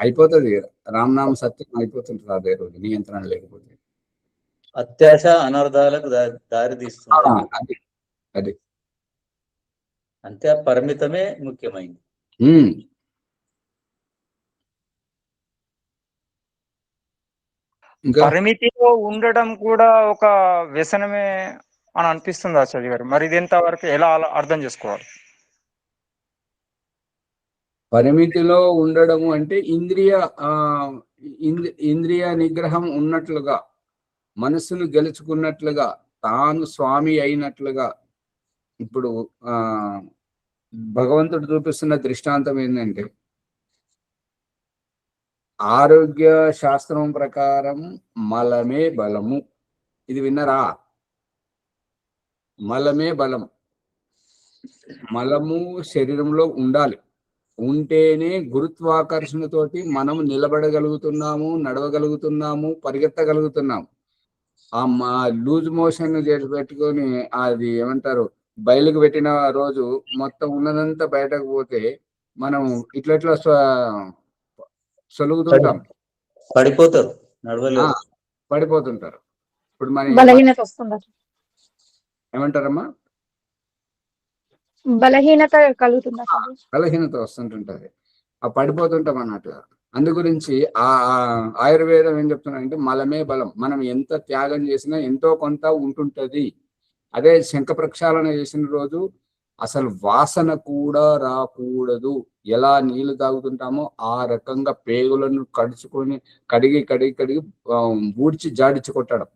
అయిపోతుంది, రామనామ సత్యం అయిపోతుంటది అదే రోజు, నియంత్రణ లేకపోతే. అత్యాశ అనర్థాలకు దారి తీస్తుంది. అది అంతే, పరిమితమే ముఖ్యమైనది. పరిమితిలో ఉండడం కూడా ఒక వ్యసనమే అని అనిపిస్తుంది ఆచార్య గారు. మరి ఇది ఎంత వరకు ఎలా అర్థం చేసుకోవాలి? పరిమితిలో ఉండడము అంటే ఇంద్రియ నిగ్రహం ఉన్నట్లుగా, మనస్సును గెలుచుకున్నట్లుగా, తాను స్వామి అయినట్లుగా. ఇప్పుడు భగవంతుడు చూపిస్తున్న దృష్టాంతం ఏంటంటే, ఆరోగ్య శాస్త్రం ప్రకారం మలమే బలము. ఇది విన్నరా? మలమే బలం. మలము శరీరంలో ఉండాలి, ఉంటేనే గురుత్వాకర్షణతోటి మనం నిలబడగలుగుతున్నాము, నడవగలుగుతున్నాము, పరిగెత్తగలుగుతున్నాము. లూజ్ మోషన్ పెట్టుకొని అది ఏమంటారు, బయలుకు పెట్టిన రోజు మొత్తం ఉన్నదంతా బయటకు పోతే మనం ఇట్లా సొలుగుతుంటాం, పడిపోతుంటారు. ఇప్పుడు మన బలహీనత వస్తుంది, ఏమంటారమ్మా, బలహీనత కలుగుతుంది, బలహీనత వస్తుంటుంటది, పడిపోతుంటాం అన్నట్టుగా. అందు గురించి ఆయుర్వేదం ఏం చెప్తున్నారంటే, మలమే బలం. మనం ఎంత త్యాగం చేసినా ఎంతో కొంత ఉంటుంటది. అదే శంఖ ప్రక్షాళన చేసిన రోజు అసలు వాసన కూడా రాకూడదు. ఎలా నీళ్లు తాగుతుంటామో ఆ రకంగా పేగులను కడిగి ఊడ్చి జాడిచ్చి కొట్టడం,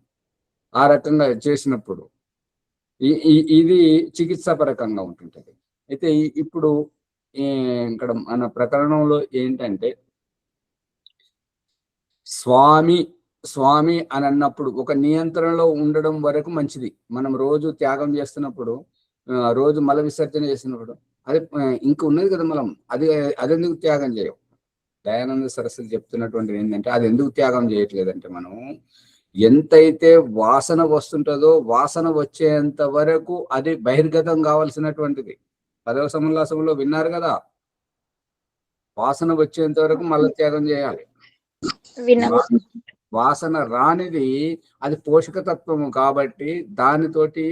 ఆ రకంగా చేసినప్పుడు ఇది చికిత్సాపరకంగా ఉంటుంటది. అయితే ఇప్పుడు ఇక్కడ మన ప్రకరణంలో ఏంటంటే, స్వామి అని అన్నప్పుడు ఒక నియంత్రణలో ఉండడం వరకు మంచిది. మనం రోజు త్యాగం చేస్తున్నప్పుడు, రోజు మల విసర్జన చేసినప్పుడు, అదే ఇంకా ఉన్నది కదా మనం, అదెందుకు త్యాగం చేయవు? దయానంద సరస్వతి చెప్తున్నటువంటిది ఏంటంటే, అది ఎందుకు త్యాగం చేయట్లేదంటే, మనం ఎంతైతే వాసన వస్తుంటుందో వాసన వచ్చేంత వరకు అది బహిర్గతం కావాల్సినటువంటిది. 10వ సముల్లాసంలో విన్నారు కదా, వాసన వచ్చేంత వరకు మల త్యాగం చేయాలి. వాసన రానిది అది పోషకతత్వము కాబట్టి దానితోటి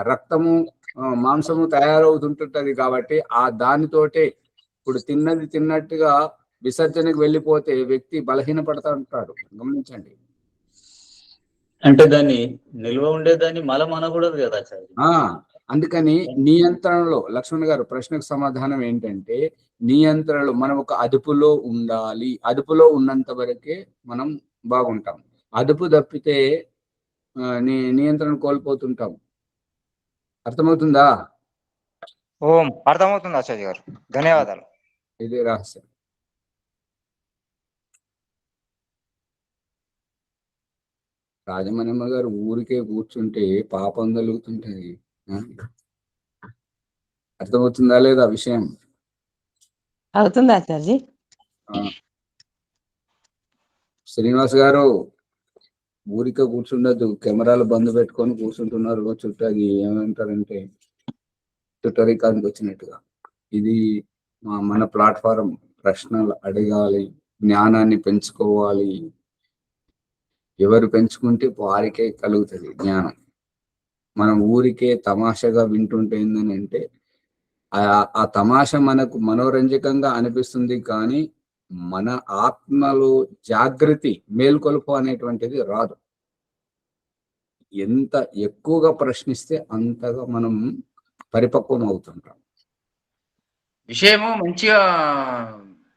రక్తము మాంసము తయారవుతుంటుంటది కాబట్టి దానితోటే ఇప్పుడు తిన్నట్టుగా విసర్జనకు వెళ్ళిపోతే వ్యక్తి బలహీన పడతా ఉంటాడు. గమనించండి. అంటే దాన్ని నిల్వ ఉండేదాన్ని మలం అనకూడదు కదా. అందుకని నియంత్రణలో లక్ష్మణ్ గారు ప్రశ్నకు సమాధానం ఏంటంటే, నియంత్రణలో మనం ఒక అదుపులో ఉండాలి. అదుపులో ఉన్నంత వరకే మనం బాగుంటాం. అదుపు తప్పితే నియంత్రణ కోల్పోతుంటాం. అర్థమవుతుందా? ఓం అర్థమవుతుంది ఆచార్య గారు, ధన్యవాదాలు. ఇదే రహస్యం. రాజమణిమ్మ గారు ఊరికే కూర్చుంటే పాపం కలుగుతుంటది. అర్థమవుతుందా లేదా విషయం? అవుతుంది ఆచార్య. శ్రీనివాస్ గారు ఊరికే కూర్చుండద్దు. కెమెరాలు బంద్ పెట్టుకొని కూర్చుంటున్నారు చుట్టూ. అది ఏమంటారంటే చుట్టరికానికి వచ్చినట్టుగా. ఇది మన ప్లాట్ఫారం. ప్రశ్నలు అడగాలి, జ్ఞానాన్ని పెంచుకోవాలి. ఎవరు పెంచుకుంటే వారికే కలుగుతుంది జ్ఞానం. మనం ఊరికే తమాషగా వింటుంటే ఏందని అంటే ఆ తమాషా మనకు మనోరంజకంగా అనిపిస్తుంది, కానీ మన ఆత్మలో జాగృతి మేల్కొలుపు అనేటువంటిది రాదు. ఎంత ఎక్కువగా ప్రశ్నిస్తే అంతగా మనం పరిపక్వం అవుతుంటాం. విషయము మంచిగా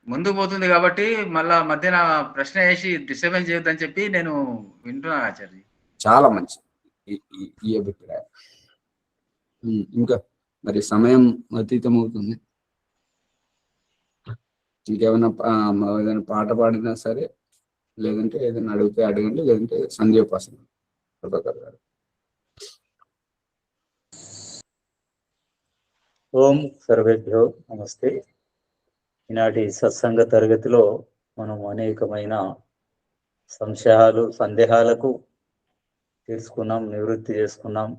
ముందుకు పోతుంది కాబట్టి మళ్ళా మధ్యన ప్రశ్న వేసి డిస్టర్బెన్స్ చేయొద్దని చెప్పి నేను వింటున్నాను ఆచార్య. చాలా మంచి ఈ అభిప్రాయం. ఇంకా మరి సమయం అతీతం అవుతుంది. ఇంకేమైనా ఏదైనా పాట పాడినా సరే, లేదంటే ఏదైనా అడిగితే అడగండి, లేదంటే సంధ్యోపాసన ప్రభాకర్ గారు. ఓం సర్వేభ్యో నమస్తే. ఈనాటి సత్సంగ తరగతిలో మనం అనేకమైన సందేహాలకు తెలుసుకున్నాం, నివృత్తి చేసుకున్నాం.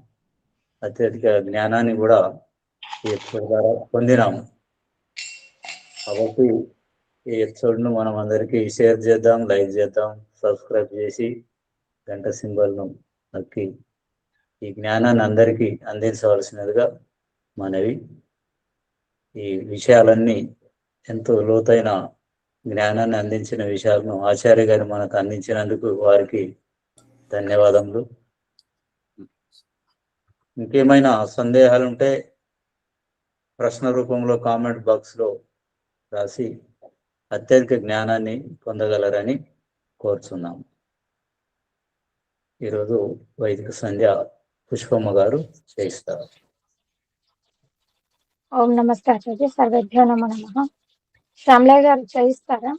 అత్యధిక జ్ఞానాన్ని కూడా ఈ ఎపిసోడ్ ద్వారా పొందినాము. కాబట్టి ఈ ఎపిసోడ్ను మనం అందరికీ షేర్ చేద్దాం, లైక్ చేద్దాం, సబ్స్క్రైబ్ చేసి గంట సింబల్ను నొక్కి ఈ జ్ఞానాన్ని అందరికీ అందించవలసినదిగా మనవి. ఈ విషయాలన్నీ ఎంతో లోతైన జ్ఞానాన్ని అందించిన విషయాలను ఆచార్య గారు మనకు అందించినందుకు వారికి ధన్యవాదములు. ఇంకేమైనా సందేహాలుంటే ప్రశ్న రూపంలో కామెంట్ బాక్స్లో రాసి అత్యధిక జ్ఞానాన్ని పొందగలరని కోరుచున్నాము. ఈరోజు వైదిక సంధ్య పుష్పమ్మ గారు చేయిస్తారు. ఓం నమస్తే ఆచార్య. సర్వేభ్యో నమో నమః. శ్యామలయ్య గారు చేయిస్తారా?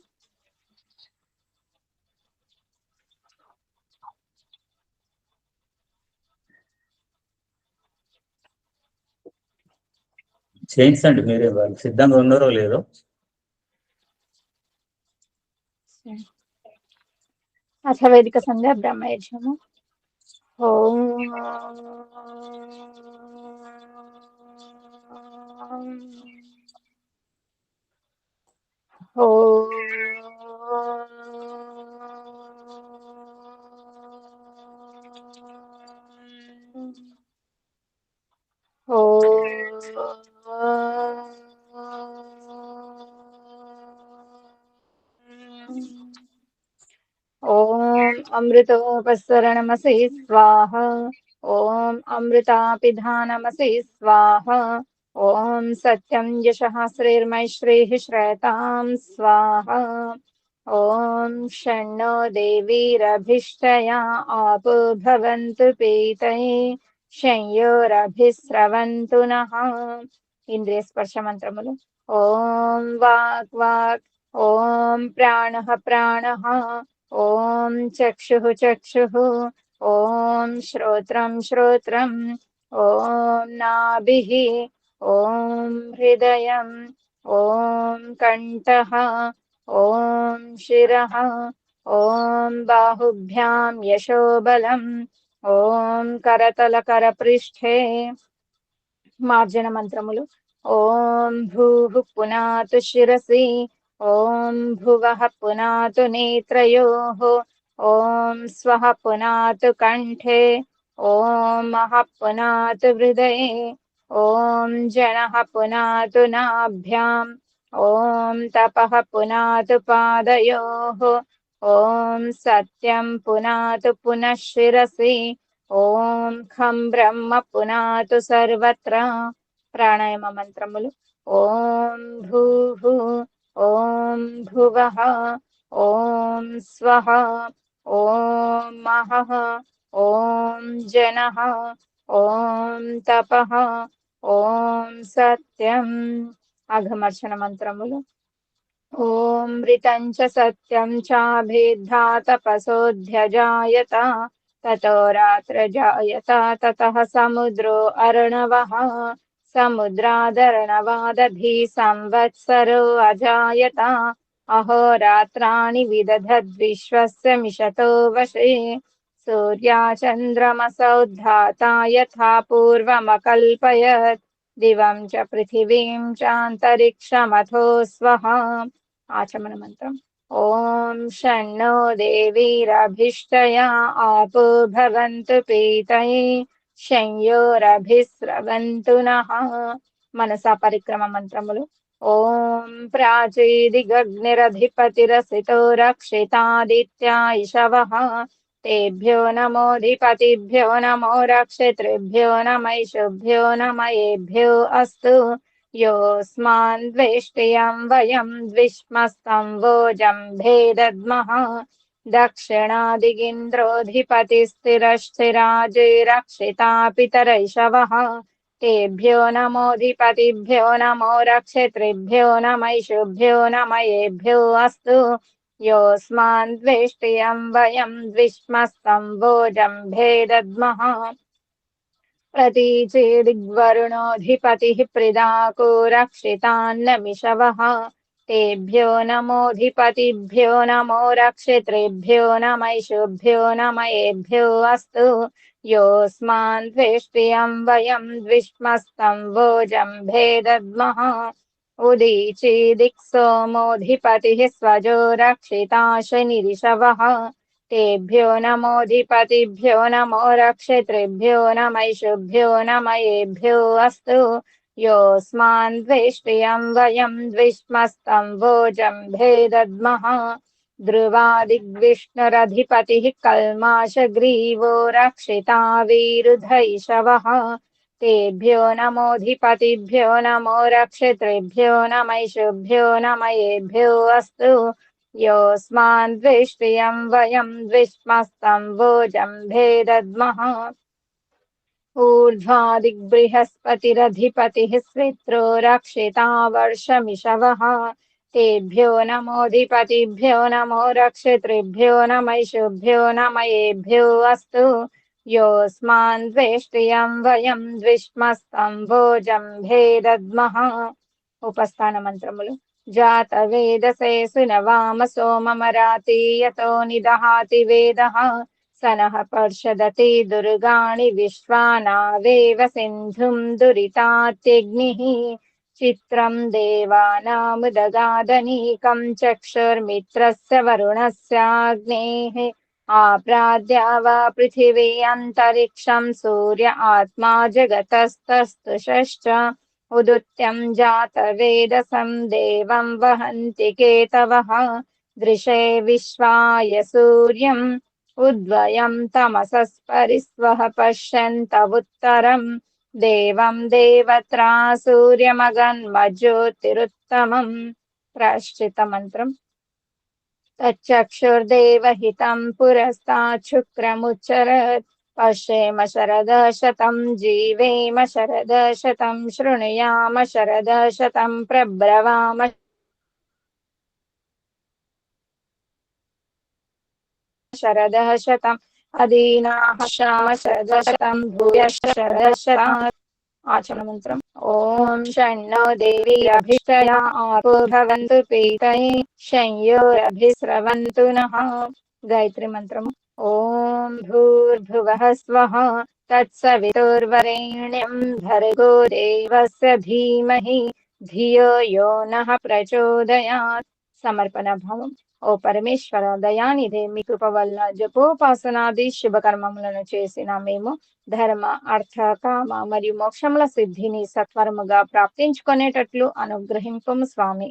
చేయించండి, మీరే సిద్ధంగా ఉన్నారో లేదో. అథ వేదిక సంధ్య బ్రహ్మయజ్ఞము. ఓం ఓం అమృతోపసరణమసి స్వాహ. ఓం అమృతాపిధానమసి స్వాహ. ఓం సత్యం యశః శ్రీర్మైశ్రీః శ్రేతాం స్వాహ. ఓం షణ్ణో దేవీరభిష్టయా ఆపో భవంతు పీతై శంయోరభిస్రవంతు నః. ఇంద్రియ స్పర్శ మంత్రములు. ఓం వాక్ వాక్. ఓం ప్రాణః ప్రాణః. ఓం చక్షుః చక్షుః. ఓం శ్రోత్రం శ్రోత్రం. ఓం నాభిః. ఓం హృదయం. ఓం కంఠః. ఓం శిరః. ఓం బాహుభ్యాం యశోబలం. ఓం కరతల కరపృష్ఠే. మార్జన మంత్రములు. ఓం భూః పునాతు శిరసి. ఓం భువః పునాతు నేత్రయోః. ఓం స్వః పునాతు కంఠే. ఓం మహః పునాతు హృదయే. ఓం జనః పునాతు నాభ్యాం. ఓం తపః పునాతు పాదయోః. ఓం సత్యం పునాతు పునః శిరసి. ఓం ఖం బ్రహ్మ పునాతు సర్వత్ర. ప్రాణాయామ మంత్రములు. ఓం భూః, ఓం భువః, ఓం స్వః, ఓం మహః, ఓం జనః, ఓం తపః, ఓం సత్యం. అఘమర్షణ మంత్రములు. ఓం ఋతం చ సత్యం చాభిద్ధా తపసోऽధ్యజాయత తతో రాత్రజాయత తతః సముద్రో అర్ణవః సముద్రాదర్ణవాదధి సంవత్సరో అజాయత అహోరాత్రాణి విదధద్విశ్వస్య మిషతో వశే సూర్యాచంద్రమసౌద్ధాతా యథా పూర్వమకల్పయత్ దివం చ పృథివీం చాంతరిక్షమథో స్వః. ఆచమన మంత్రం. ఓం షణ్ణో దేవీరభిష్టయా ఆపో భవంతు పీతయే శంయోరభిస్రవంతు నః. మనసా పరిక్రమ మంత్రములు. ఓం ప్రాచీదిగగ్నిరధిపతిరసితో రక్షితాదిత్యా ఇషవః तेभ्यो नमोऽधिपतिभ्यो नमो रक्षितृभ्यो नमैषुभ्यो नमयेभ्यो अस्तु योऽस्मान् द्वेष्टियं वयं द्विष्मस्तं वोजम्भे दद्मः दक्षिणादिगिन्द्रोऽधिपतिस्थिरश्चिराजिरक्षिता पितरैषवः तेभ्यो नमोऽधिपतिभ्यो नमो रक्षितृभ्यो नमैषुभ्यो नमयेभ्यो अस्तु योऽस्मान् द्वेष्टियं वयं द्विष्मस्तं वोजम्भे दद्मः प्रतीचेदिग्वरुणोऽधिपतिः प्रिदाको रक्षितान्नमिषवः तेभ्यो नमोऽधिपतिभ्यो नमो रक्षितृभ्यो नमैषुभ्यो नमयेभ्यो अस्तु योऽस्मान् द्वेष्टियं वयं द्विष्मस्तं वोजम्भे दद्मः उदीचीदिक्सोमोऽधिपतिः स्वजो रक्षिता शनिरिषवः तेभ्यो नमोऽधिपतिभ्यो नमो रक्षितृभ्यो नमैषुभ्यो नमयेभ्यो अस्तु योऽस्मान् द्वेष्टियं वयं द्विष्मस्तं वोजम्भे दद्मः ध्रुवादिग्विष्णुरधिपतिः कल्माषग्रीवो रक्षिता वीरुधैषवः तेभ्यो नमोऽधिपतिभ्यो नमो रक्षितृभ्यो नमैषुभ्यो नमयेभ्यो अस्तु योऽस्मान् द्वेष्टियं वयं द्विष्मस्तं वोजम्भे दद्मः ऊर्ध्वादिग्बृहस्पतिरधिपतिः स्वित्रो रक्षिता वर्षमिषवः तेभ्यो नमोऽधिपतिभ्यो नमो रक्षितृभ्यो नमैषुभ्यो नमयेभ्यो अस्तु योऽस्मान् द्वेष्टियं वयं द्विष्मस्तं भोजम्भे दद्मः उपस्थान मंत्रमुలు जातवेदसे सुनवाम सोममराति यतो निदहाति वेदः सनः पर्षदति दुर्गाणि विश्वानावेव सिन्धुं दुरितात्यग्निः चित्रं देवानामुदगादनीकं चक्षुर्मित्रस्य वरुणस्याग्नेः आप्राद्या वा पृथिवी अंतरिक्षं सूर्य आत्मा जगतस्तस्तुषश्च उदुत्यं जातवेदसं देवं वहन्ति केतवः दृशे विश्वाय सूर्यम् उद्वयं तमसस्परिस्वः पश्यन्तवुत्तरं देवं देवत्रा सूर्यमगन्मज्योतिरुत्तमम् प्रायश्चित्तमन्त्रम् तच्चक्षुर्देवहितं पुरस्तात् शुक्रमुच्चरत् पश्येम शरदशतं जीवेम शरदशतं शृणुयाम शरदशतं प्रब्रवाम शरदशतम् अदीनाः श्याम शरदशतं भूयः शरदशतात् आचमन मंत्रम् ओम शन्नो देवी अभिष्टया आपो भवन्तु पीतये शंयोरभिस्रवन्तु नः गायत्री मंत्रम् ओम भूर्भुवः स्वः तत्सवितुर्वरेण्यं भर्गो देवस्य धीमहि धियो यो नः प्रचोदयात् समर्पण भावम् ఓ పరమేశ్వర దయానిధే మీ కృప వల్ల జపోపాసనాది శుభకర్మములను చేసిన మేము ధర్మ అర్థ కామ మరియు మోక్షముల సిద్ధిని సత్వరముగా ప్రాప్తించుకునేటట్లు అనుగ్రహింపము స్వామి.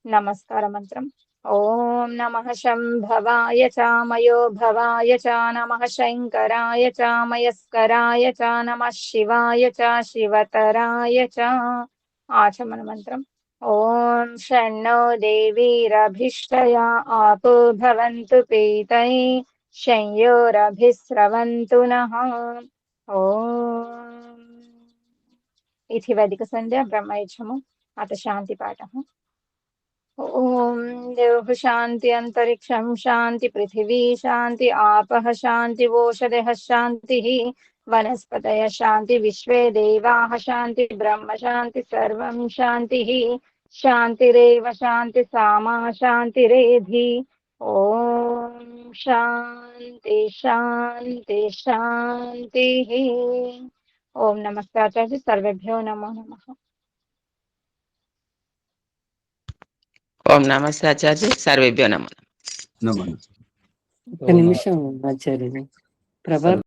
నమస్కార మంత్రం ఓం నమః శంభవాయ చ మయో భవాయ చ నమః శంకరాయ చ మయస్కరాయ చ నమః శివాయ చ శివతరాయ చ. ఆచమన మంత్రం. ఓం షణ్ణో దేవీరభిష్టయా ఆపో భవంతు పీతై శంయోరభిస్రవంతు నః. ఓం ఇతి వైదిక సంధ్య బ్రహ్మయజ్ఞము అత శాంతి పాఠః. ఓం దేవ శాంతి అంతరిక్షం శాంతి పృథివీ శాంతి ఆపః శాంతి ఓషధయః శాంతి వనస్పతయ శాంతి విశ్వే దేవాః శాంతి బ్రహ్మ శాంతి సర్వం శాంతి శాంతిరేవ శాంతి సామా శాంతిరేధి. ఓం శాంతి శాంతి శాంతి. ఓం నమస్తే ఆచార్య. సర్వేభ్యో నమో నమః. ఓం నమస్తే ఆచార్య. సర్వేభ్యో నమః. నమః. ఒక్క నిమిషం ఆచార్య ప్రభా